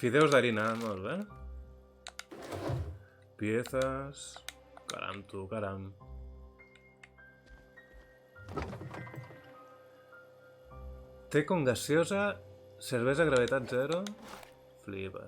Fideus d'harina, molt bé. Piezas... Caram, tu, caram. Té con gaseosa, cervesa gravetat 0... Flipa.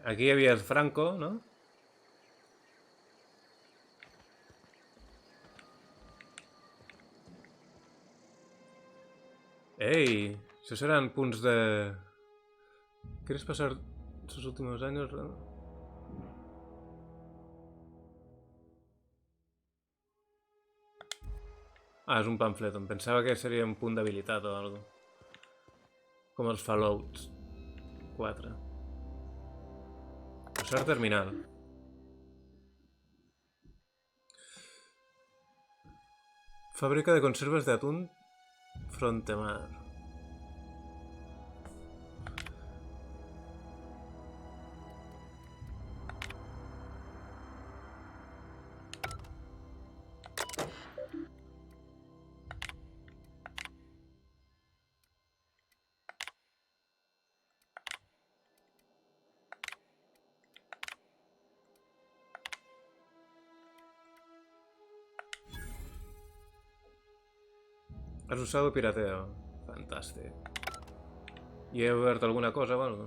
Aquí hi havia el Franco, no? Ei, esos eran punts de... ¿Quieres pasar sus últimos años? Ah, és un pamflet. Em pensava que seria un punt d'habilitat o algo. Com els Fallouts 4. Passar terminal. Fábrica de conservas de atún Frontemar. Has usado pirateo. Fantàstic. I he obert alguna cosa o algo?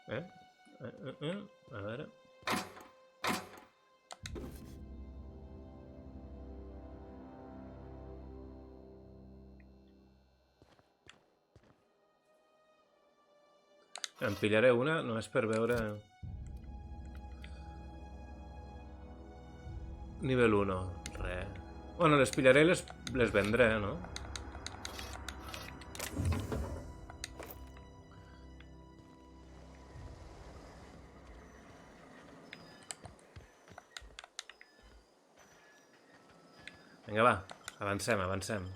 A veure... Em pillaré una, només per veure... Nivell 1, res. Bueno, les pillaré i les vendré, no? Vinga, va. Avancem, avancem.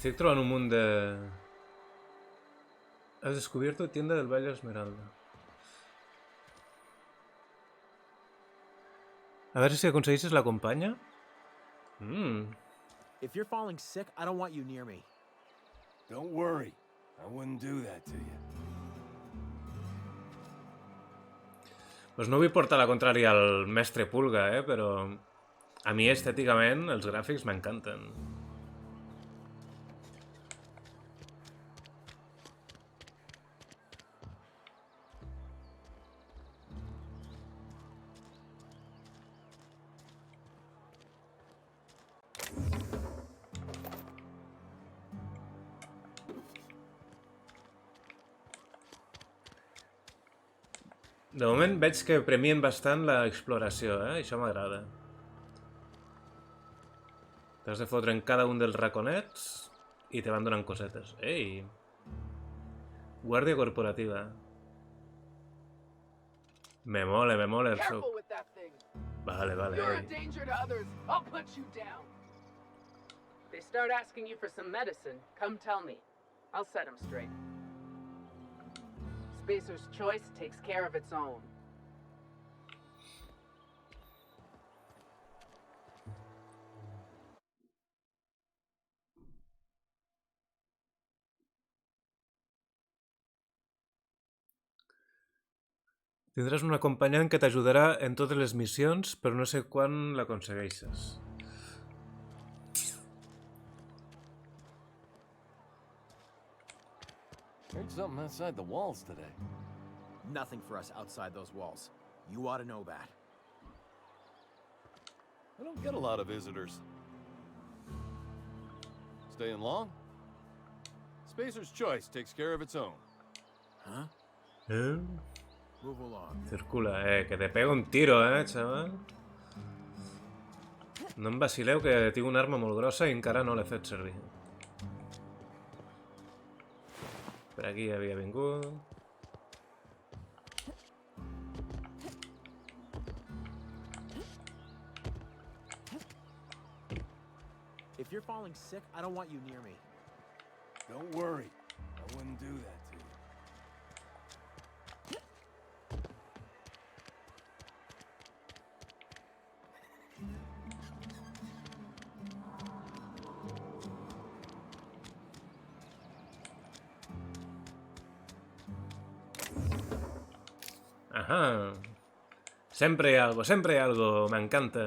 Estic trobant un munt de... Has descubierto tienda del Valle Esmeralda. A veure si aconsegueixes la companya. If you're falling sick, I don't want you near me. Don't worry. I wouldn't do that to you. Pues no vull portar la contrària al mestre Pulga, però... A mi, estèticament, els gràfics m'encanten. De moment veig que premien bastant l'exploració, Això m'agrada. T'has de fotre en cada un dels raconets i te van donant cosetes. Ei! Guàrdia corporativa. Me mola el seu... Careful with that thing. Vale. You're a danger to others. I'll put you down. They start asking you for some medicine, come tell me. I'll set them straight. Spacer's choice takes care of its own. Tindràs un acompanyant que t'ajudarà en totes les missions, però no sé quan l'aconsegueixes. Heard something outside the walls today. Nothing for us outside those walls. You ought to know that. I don't get a lot of visitors. Staying long? Spacer's choice takes care of its own. Huh? Move along. Circula, que te pega un tiro, xaval. No em vacileu que tinc una arma molt grossa i encara no l'he fet servir. Per aquí havia vingut. If you're falling sick, I don't want you near me. Don't worry. I wouldn't do that to you. Ajá. Siempre hay algo. Me encanta.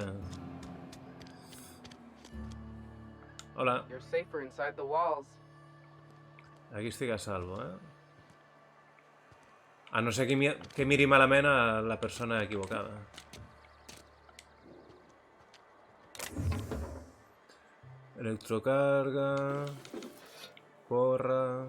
Hola. You're safer inside the walls. Aquí estic a salvo, A no ser que miri malament a la persona equivocada. Electrocarga... Porra...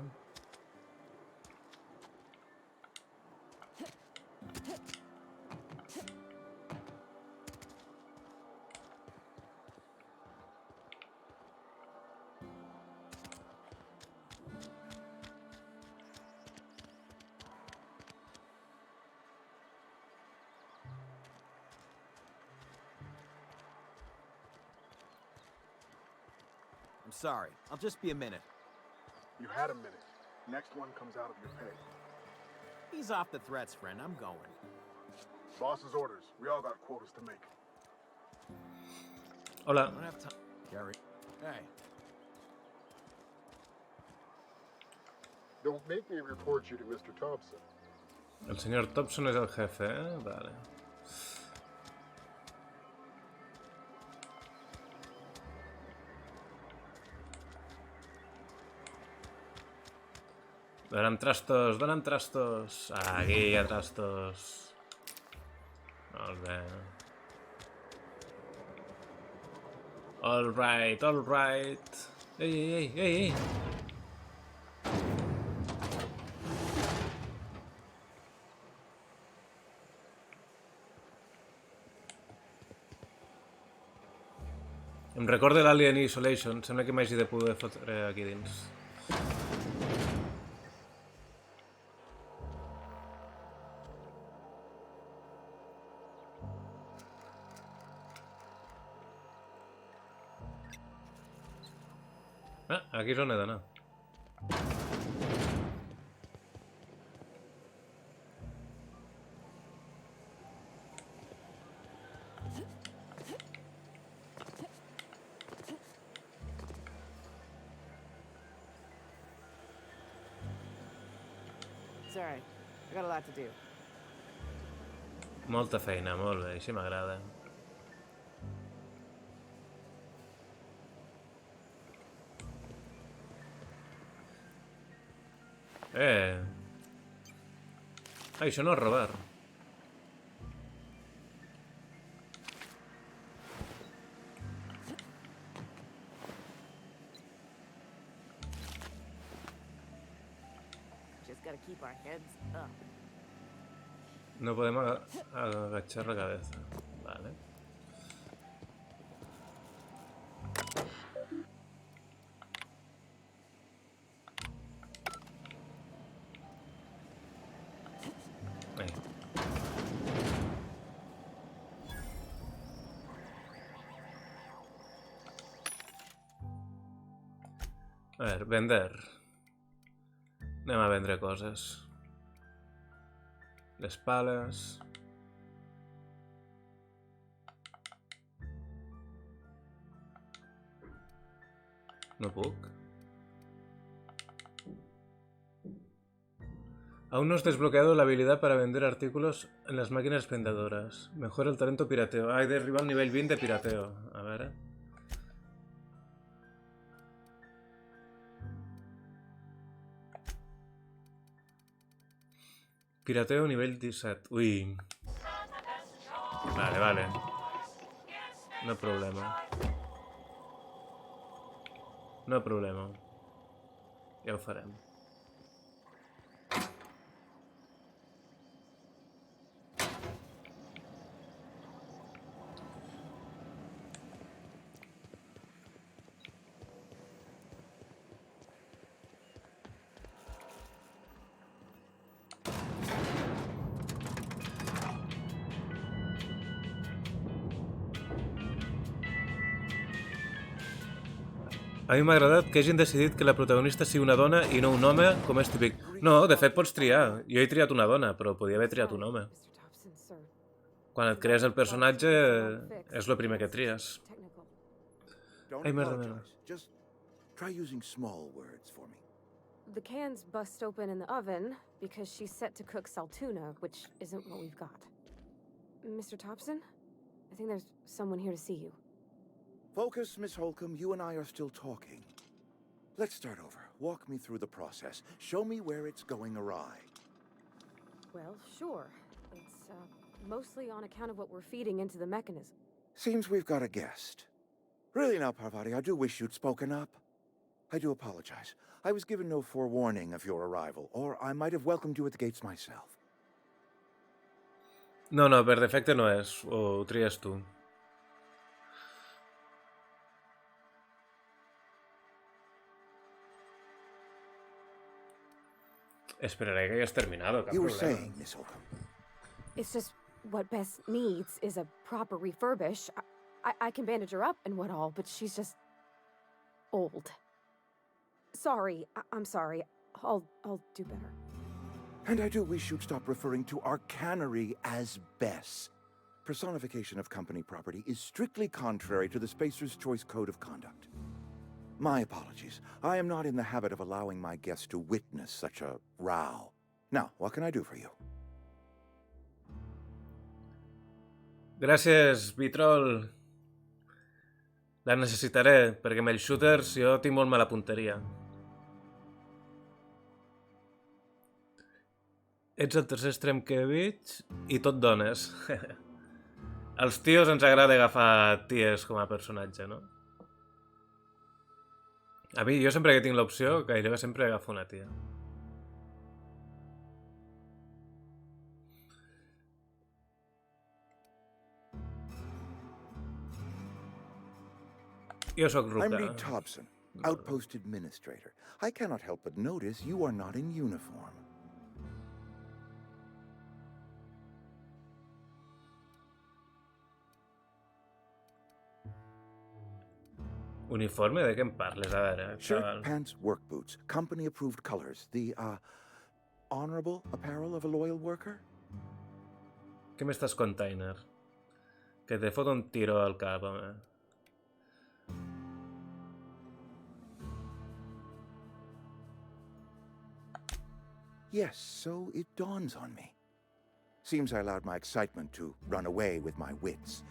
I'm sorry. I'll just be a minute. You had a minute. Next one comes out of your pay. Ease off the threats, friend. I'm going. Boss's orders. We all got quotas to make. Hola. I don't have time. Gary. Hey. Don't make me report you to Mr. Thompson. El señor Thompson es el jefe, Vale. Dona'm trastos. Aquí hi ha trastos. Molt bé. All right. Ei. Em recorda l'Alien Isolation. Sembla que m'hagi de poder fotre aquí dins. Aquí és on he d'anar. It's alright. I got a lot to do. Molta feina, molt bé, així m'agrada. Això no és robar. Just gotta keep our heads up. No podem agachar la cabeza. Vale. Ahí. A ver, vender. Anem a vendre coses. Les pales. No puc. Aún no has desbloqueado la habilidad para vender artículos en las máquinas vendedoras. Mejora el talento pirateo. Ah, he derribat el nivell 20 de pirateo. A veure. Pirateo nivell 17. Ui. Vale, vale. No problema. No problema. Ja ho farem. A mi m'ha agradat que hagin decidit que la protagonista sigui una dona i no un home, com és típic. No, de fet pots triar. Jo he triat una dona, però podia haver triat un home. Quan et crees el personatge, és el primer que tries. Ai, merda, merda. Just try using small words for me. The can's bust open in the oven because she's set to cook saltuna, which isn't what we've got. Mr. Thompson? I think there's someone here to see you. Focus, Miss Holcomb. You and I are still talking. Let's start over. Walk me through the process. Show me where it's going awry. Well, sure. It's mostly on account of what we're feeding into the mechanism. Seems we've got a guest. Really now, Parvati, I do wish you'd spoken up. I do apologize. I was given no forewarning of your arrival, or I might have welcomed you at the gates myself. No, no, per defecte no és. Ho tries tu. Esperaré que hayas terminado, cap You were problema. saying, Miss Holcomb. It's just what Bess needs is a proper refurbish. I can bandage her up and what all, but she's just old. Sorry, I'm sorry. I'll do better. And I do wish you'd stop referring to our cannery as Bess. Personification of company property is strictly contrary to the Spacer's Choice Code of Conduct. My apologies. I am not in the habit of allowing my guests to witness such a row. Now, what can I do for you? Gràcies, Vitrol. La necessitaré, perquè amb els shooters jo tinc molt mala punteria. Ets el tercer extrem que veig i tot dones. Als tios ens agrada agafar ties com a personatge, no? A mi, jo sempre que tinc l'opció, gairebé sempre agafo una tia. Jo sóc Ruka. I'm Reed Thompson, Outpost Administrator. I cannot help but notice you are not in uniform. Uniforme? De què em parles? A veure, Shirt, xaval. pants, work boots, company-approved colors. The, honorable apparel of a loyal worker? Què m'estàs container? Que te fot un tiro al cap, home. Yes, so it dawns on me. Seems I allowed my excitement to run away with my wits.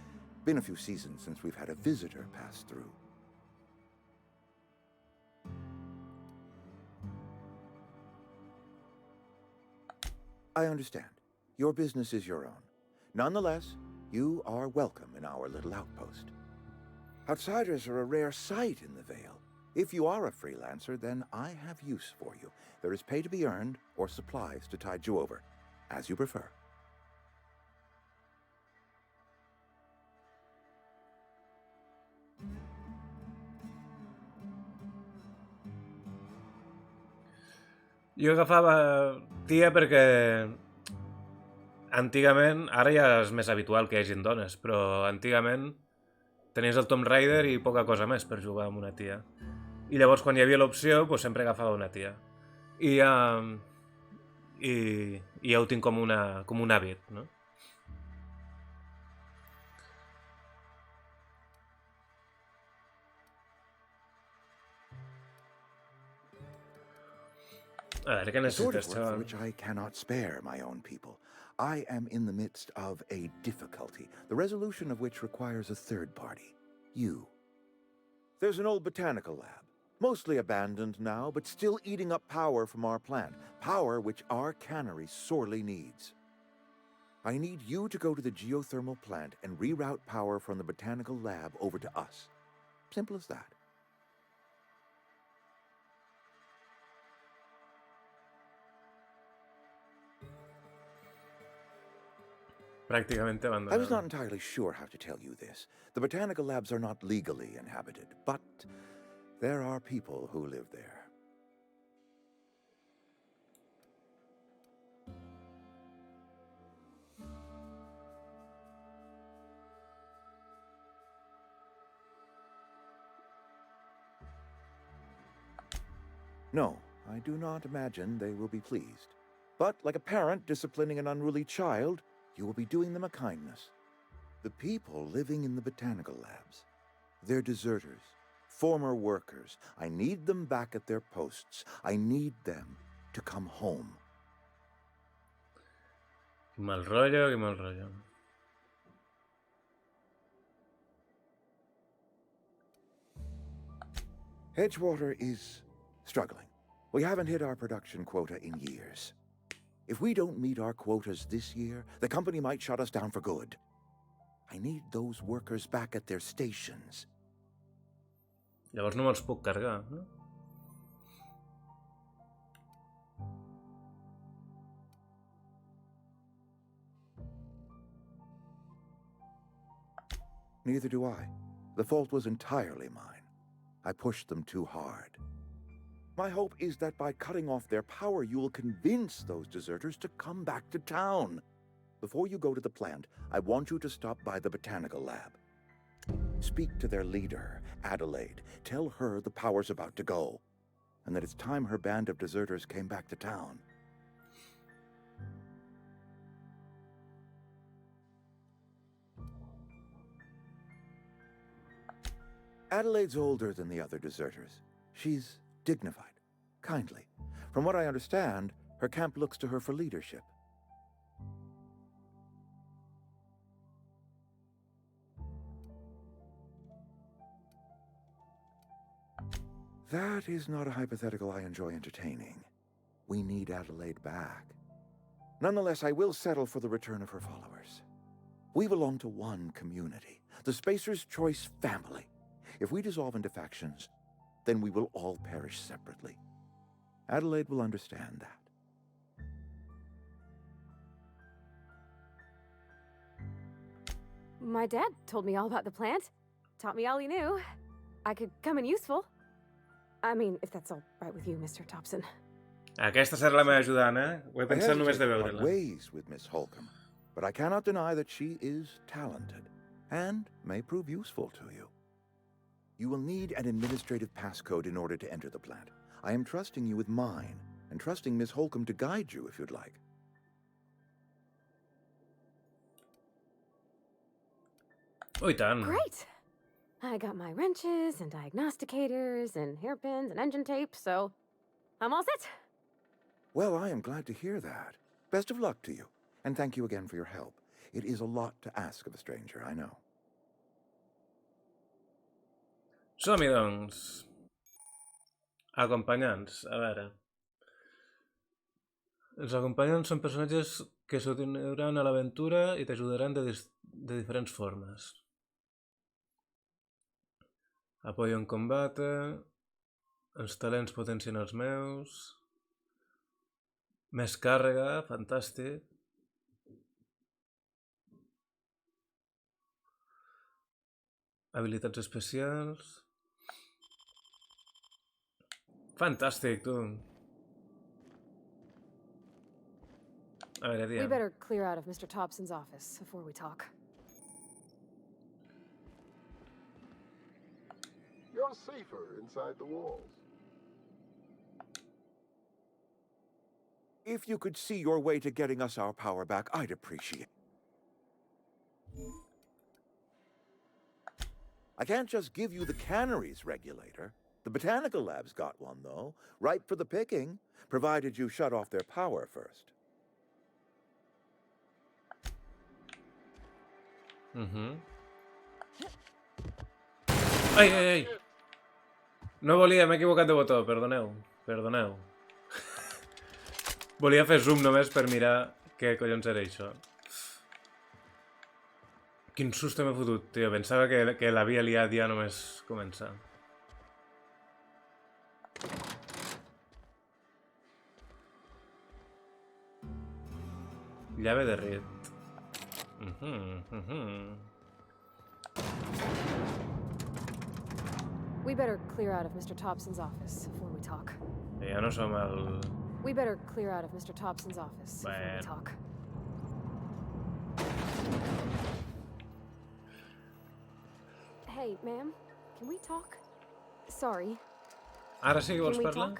Been a few seasons since we've had a visitor pass through. I understand. Your business is your own. Nonetheless, you are welcome in our little outpost. Outsiders are a rare sight in the Vale. If you are a freelancer, then I have use for you. There is pay to be earned, or supplies to tide you over, as you prefer. Jo agafava tia perquè antigament, ara ja és més habitual que hi hagin dones, però antigament tenies el Tomb Raider i poca cosa més per jugar amb una tia. I llavors quan hi havia l'opció, doncs sempre agafava una tia. I ja ho tinc com un hàbit, no? A veure, què The sort necessites, of work for xaval? which I cannot spare my own people. I am in the midst of a difficulty, the resolution of which requires a third party. You. There's an old botanical lab, mostly abandoned now, but still eating up power from our plant, power which our cannery sorely needs. I need you to go to the geothermal plant and reroute power from the botanical lab over to us. Simple as that. Pràcticament I was abandonada. not entirely sure how to tell you this. The botanical labs are not legally inhabited, but there are people who live there. No, I do not imagine they will be pleased. But like a parent disciplining an unruly child, you will be doing them a kindness. The people living in the botanical labs, they're deserters, former workers. I need them back at their posts. I need them to come home. Que mal rotllo, que mal rotllo. Edgewater is struggling. We haven't hit our production quota in years. If we don't meet our quotas this year, the company might shut us down for good. I need those workers back at their stations. Llavors no me'ls puc carregar, no? Neither do I. The fault was entirely mine. I pushed them too hard. My hope is that by cutting off their power, you will convince those deserters to come back to town. Before you go to the plant, I want you to stop by the botanical lab. Speak to their leader, Adelaide. Tell her the power's about to go, and that it's time her band of deserters came back to town. Adelaide's older than the other deserters. She's dignified, kindly. From what I understand, her camp looks to her for leadership. That is not a hypothetical I enjoy entertaining. We need Adelaide back. Nonetheless, I will settle for the return of her followers. We belong to one community, the Spacer's Choice family. If we dissolve into factions, then we will all perish separately. Adelaide will understand that. My dad told me all about the plant. Taught me all he knew. I could come in useful. I mean, if that's all right with you, Mr. Thompson. Aquesta serà la meva ajudant, eh? Ho he I pensat només de hesitate to part veure-la. ways with Miss Holcomb, but I cannot deny that she is talented and may prove useful to you. You will need an administrative passcode in order to enter the plant. I am trusting you with mine, and trusting Miss Holcomb to guide you if you'd like. Oh, i tant. Great! I got my wrenches and diagnosticators and hairpins and engine tape, so I'm all set. Well, I am glad to hear that. Best of luck to you, and thank you again for your help. It is a lot to ask of a stranger, I know. Som-hi, doncs. Acompanyants, a veure. Els acompanyants són personatges que s'uniran a l'aventura i t'ajudaran de diferents formes. Apoyo en combate, els talents potencien els meus, més càrrega, fantàstic. Habilitats especials. Fantàstic, tu. A veure, We diem. better clear out of Mr. Thompson's office before we talk. You're safer inside the walls. If you could see your way to getting us our power back, I'd appreciate it. I can't just give you the cannery's regulator. The botanical lab's got one, though, ripe for the picking, provided you shut off their power first. Ai, ai, ai! No volia, m'he equivocat de botó, perdoneu. Perdoneu. Volia fer zoom només per mirar què collons era això. Quin susto m'he fotut, tio. Pensava que l'havia liat ja només començar. Llave de rit. We better clear out of Mr. Thompson's office before we talk. Ja no som el... We better clear out of Mr. Thompson's office before we talk. Hey, ma'am, can we talk? Sorry. Ara sí que vols parlar?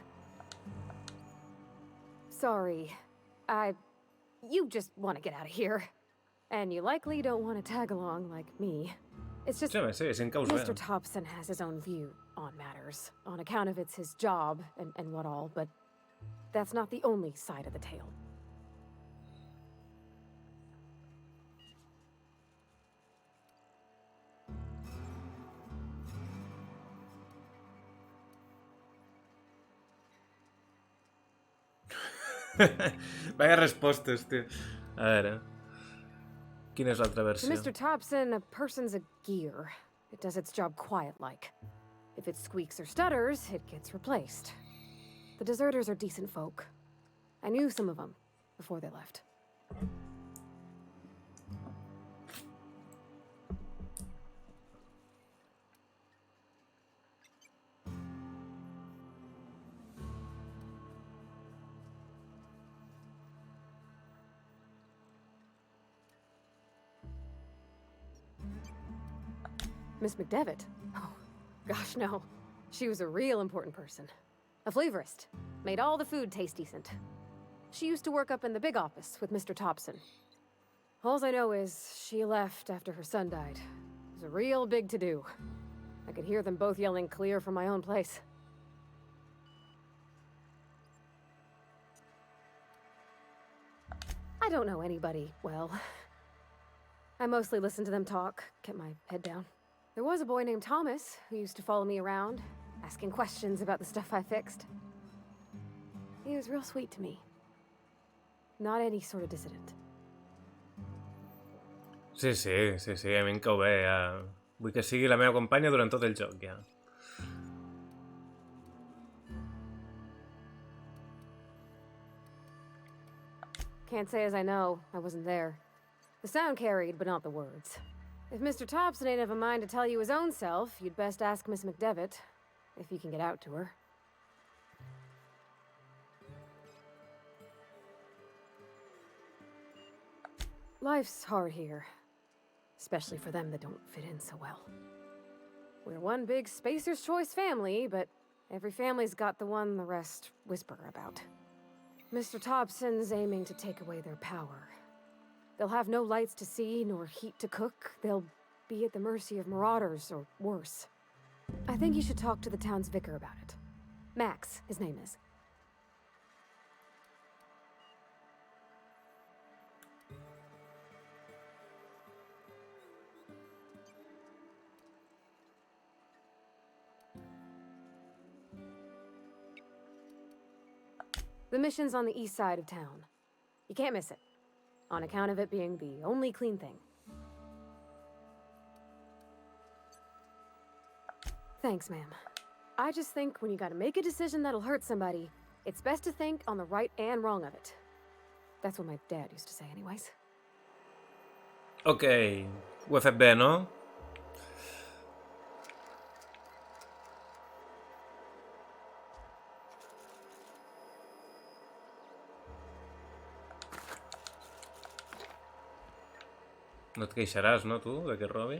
Sorry. You just want to get out of here. And you likely don't want to tag along like me. It's just... Sí, sin caus Mr. Thompson has his own view on matters. On account of it's his job and what all, but that's not the only side of the tale. Vaya respostes, tio. A veure... Quina és l'altra To versió? Mr. Thompson, a person's a gear. It does its job quiet-like. If it squeaks or stutters, it gets replaced. The deserters are decent folk. I knew some of them before they left. Miss McDevitt? Oh, gosh, no. She was a real important person. A flavorist. Made all the food taste decent. She used to work up in the big office with Mr. Thompson. All I know is she left after her son died. It was a real big to-do. I could hear them both yelling clear from my own place. I don't know anybody well. I mostly listen to them talk, kept my head down. There was a boy named Thomas who used to follow me around, asking questions about the stuff I fixed. He was real sweet to me. Not any sort of dissident. Sí, a mi em cau bé, ja. Vull que sigui la meva companya durant tot el joc, ja. Can't say as I know. I wasn't there. The sound carried, but not the words. If Mr. Thompson ain't of a mind to tell you his own self, you'd best ask Miss McDevitt, if you can get out to her. Life's hard here, especially for them that don't fit in so well. We're one big Spacer's Choice family, but every family's got the one the rest whisper about. Mr. Thompson's aiming to take away their power. They'll have no lights to see, nor heat to cook. They'll be at the mercy of marauders, or worse. I think you should talk to the town's vicar about it. Max, his name is. The mission's on the east side of town. You can't miss it, on account of it being the only clean thing. Thanks, ma'am. I just think when you gotta make a decision that'll hurt somebody, it's best to think on the right and wrong of it. That's what my dad used to say anyways. Ok, ho he fet bé, no? No et queixaràs, no, tu, de que et robi?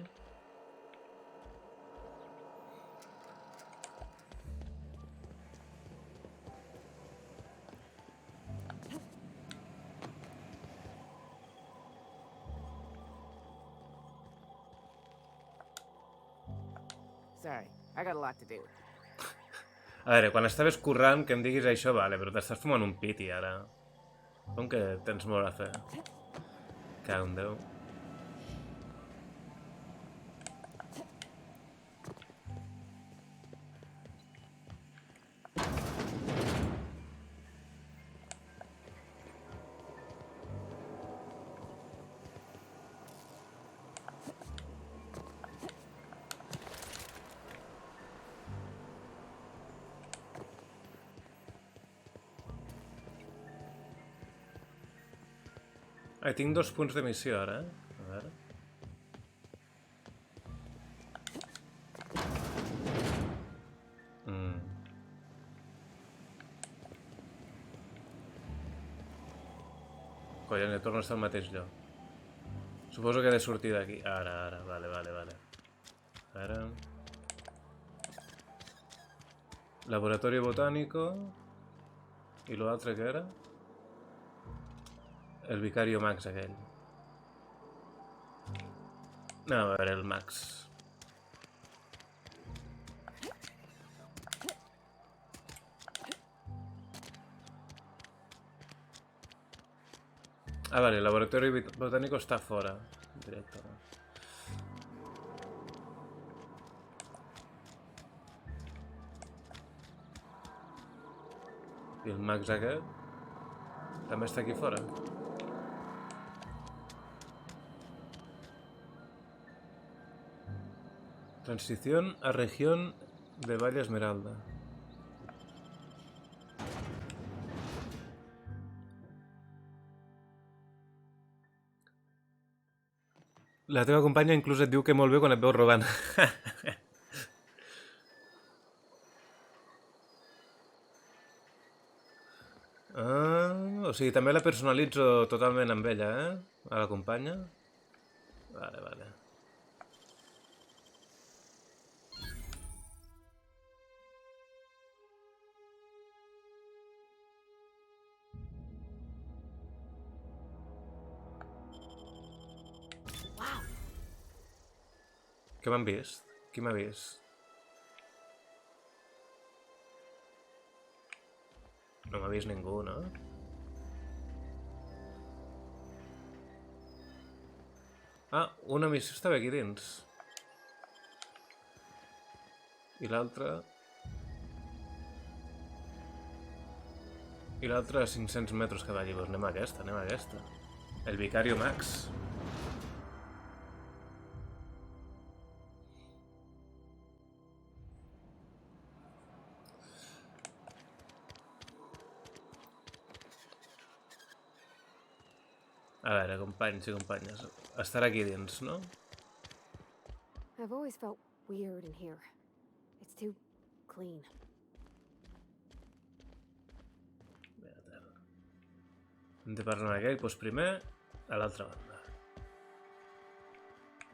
Sorry, I got a lot to do. A veure, quan estaves currant que em diguis això, vale, però t'estàs fumant un piti, ara. Com que tens molt a fer? Cago en Déu. Tinc 2 punts de missió ara, A veure... Collons, torno a estar al mateix lloc. Suposo que he de sortir d'aquí. Ara, vale. Ara... Laboratorio botánico... I l'altre què era? El vicario Max aquell. No, a veure, el Max. Ah, vale, el laboratorio botánico està fora. Directament. I el Max aquest també està aquí fora. Transición a región de Valle Esmeralda. La teva companya inclús et diu que molt bé quan et veu robant. O sigui, també la personalitzo totalment amb ella, A la companya. Vale. Què m'han vist? Qui m'ha vist? No m'ha vist ningú, no? Ah, una missió estava aquí dins. I l'altra... I l'altra a 500 metres cada llibre. Anem a aquesta. El vicario Max. A veure, companys i companyes. Estarà aquí dins, no? I've always felt weird in here. It's too clean. Hem de parlar amb aquell, doncs primer a l'altra banda.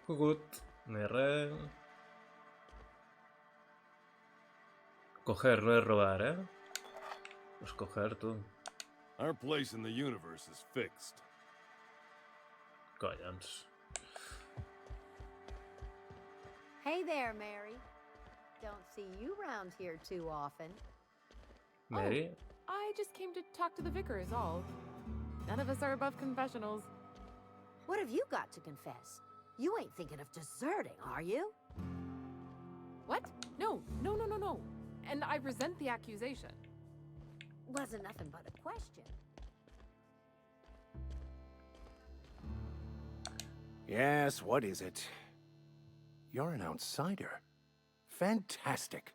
Cucut, no hi ha res. Coger, no és robar, Pues coger, tu. Our place in the universe is fixed. Collons. Hey there, Mary. Don't see you around here too often. Mary? Oh, I just came to talk to the vicar is all. None of us are above confessionals. What have you got to confess? You ain't thinking of deserting, are you? What? No. And I resent the accusation. Wasn't nothing but a question. Yes, what is it? You're an outsider. Fantastic.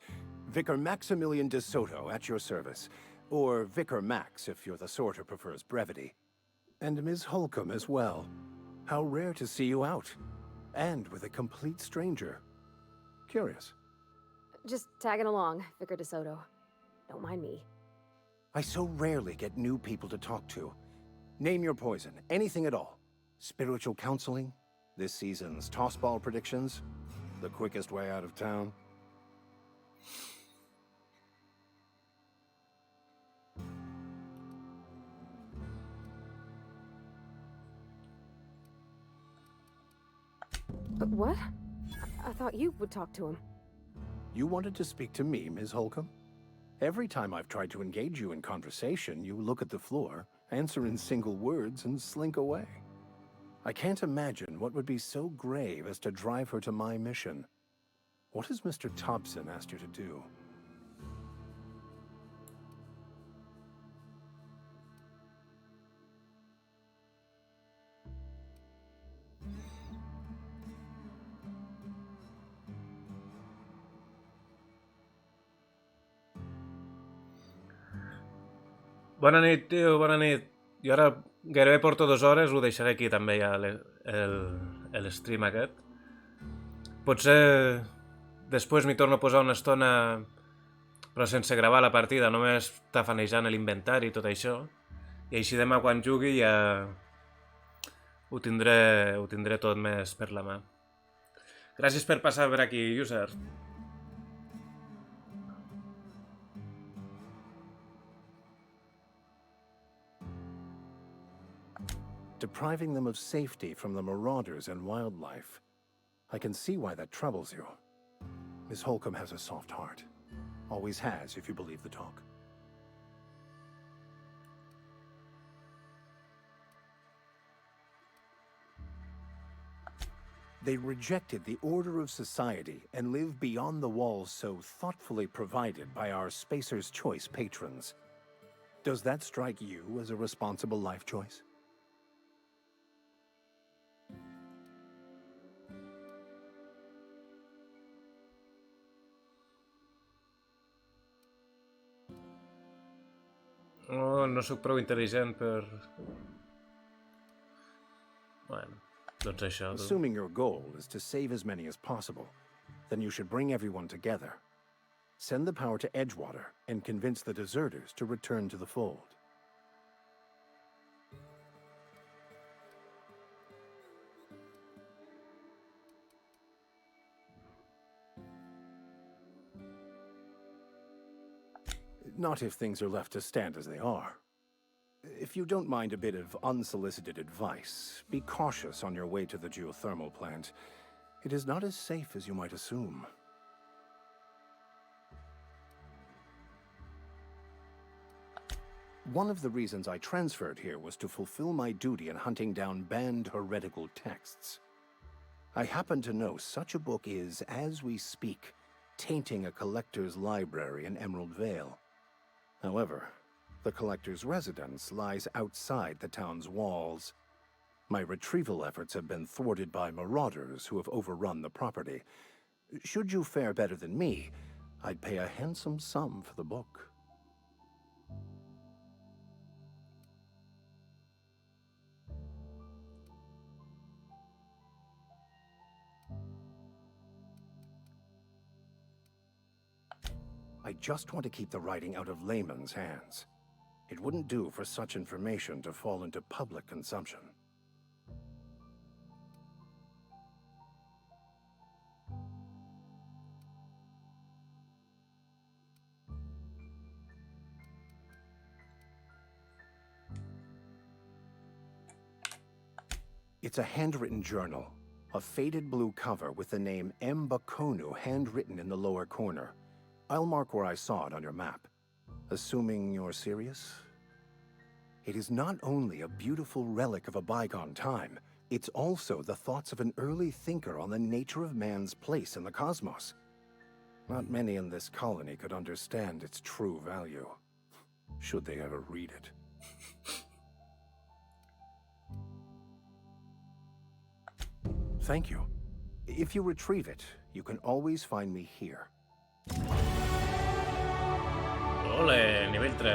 Vicar Maximilian de Soto at your service. Or Vicar Max, if you're the sort who prefers brevity. And Ms. Holcomb as well. How rare to see you out. And with a complete stranger. Curious. Just tagging along, Vicar de Soto. Don't mind me. I so rarely get new people to talk to. Name your poison, anything at all. Spiritual counseling, This season's tossball predictions? The quickest way out of town? But what? I thought you would talk to him. You wanted to speak to me, Ms. Holcomb? Every time I've tried to engage you in conversation, you look at the floor, answer in single words, and slink away. I can't imagine what would be so grave as to drive her to my mission. What has Mr. Thompson asked you to do? Bona nit, tio, bona nit. Jo ara gairebé porto 2 hores, ho deixaré aquí també ja l'stream aquest. Potser després m'hi torno a posar una estona, però sense gravar la partida, només tafanejant l'inventari i tot això. I així demà quan jugui ja ho tindré tot més per la mà. Gràcies per passar per aquí, user. Depriving them of safety from the marauders and wildlife. I can see why that troubles you. Miss Holcomb has a soft heart. Always has, if you believe the talk. They rejected the order of society and live beyond the walls so thoughtfully provided by our Spacer's Choice patrons. Does that strike you as a responsible life choice? Oh, no sóc prou intel·ligent per... Bueno, doncs això. Assuming your goal is to save as many as possible, then you should bring everyone together. Send the power to Edgewater and convince the deserters to return to the fold. Not if things are left to stand as they are. If you don't mind a bit of unsolicited advice, be cautious on your way to the geothermal plant. It is not as safe as you might assume. One of the reasons I transferred here was to fulfill my duty in hunting down banned heretical texts. I happen to know such a book is, as we speak, tainting a collector's library in Emerald Vale. However, the collector's residence lies outside the town's walls. My retrieval efforts have been thwarted by marauders who have overrun the property. Should you fare better than me, I'd pay a handsome sum for the book. I just want to keep the writing out of layman's hands. It wouldn't do for such information to fall into public consumption. It's a handwritten journal, a faded blue cover with the name M. Bakonu handwritten in the lower corner. I'll mark where I saw it on your map. Assuming you're serious? It is not only a beautiful relic of a bygone time, it's also the thoughts of an early thinker on the nature of man's place in the cosmos. Not many in this colony could understand its true value, should they ever read it. Thank you. If you retrieve it, you can always find me here. Ole, nivell 3.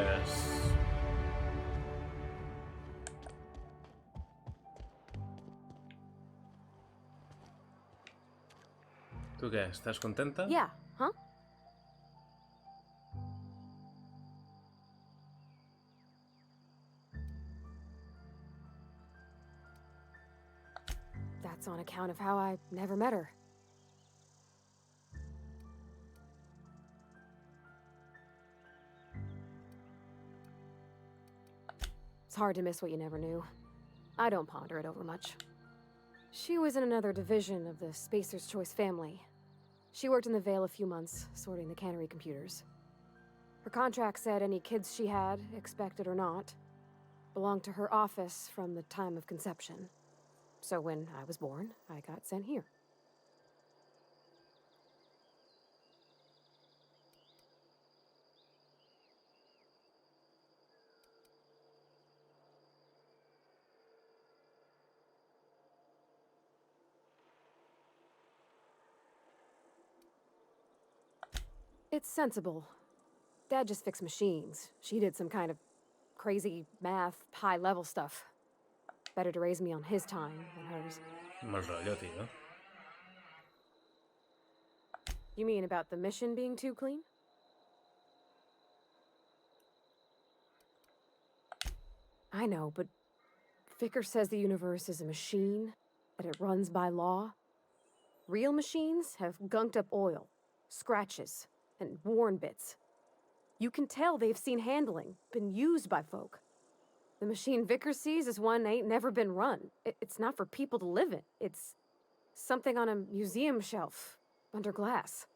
Tu què, estàs contenta? Yeah, huh? That's on account of how I never met her. It's hard to miss what you never knew. I don't ponder it over much. She was in another division of the Spacer's Choice family. She worked in the Vale a few months, sorting the cannery computers. Her contract said any kids she had, expected or not, belonged to her office from the time of conception. So when I was born, I got sent here. It's sensible. Dad just fixed machines. She did some kind of crazy math, high-level stuff. Better to raise me on his time than hers. Mal rotllo, tío. You mean about the mission being too clean? I know, but Vicker says the universe is a machine, that it runs by law. Real machines have gunked up oil, scratches, and worn bits. You can tell they've seen handling, been used by folk. The machine Vicker sees is one ain't never been run. It's not for people to live in. It's something on a museum shelf, under glass.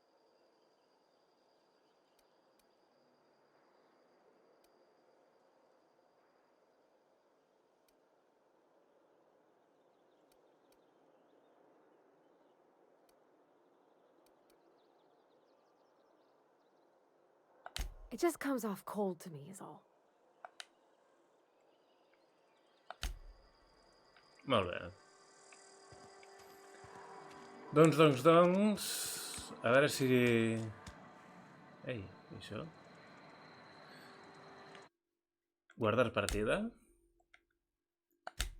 It just comes off cold to me, is all. Molt bé. Doncs... A veure si... Ei, i això? Guardar partida.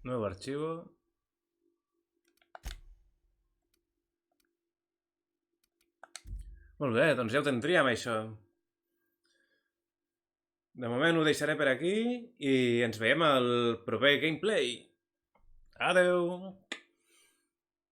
Nuevo archivo. Molt bé, doncs ja ho tindríem, això. De moment ho deixaré per aquí i ens veiem al proper gameplay. Adeu!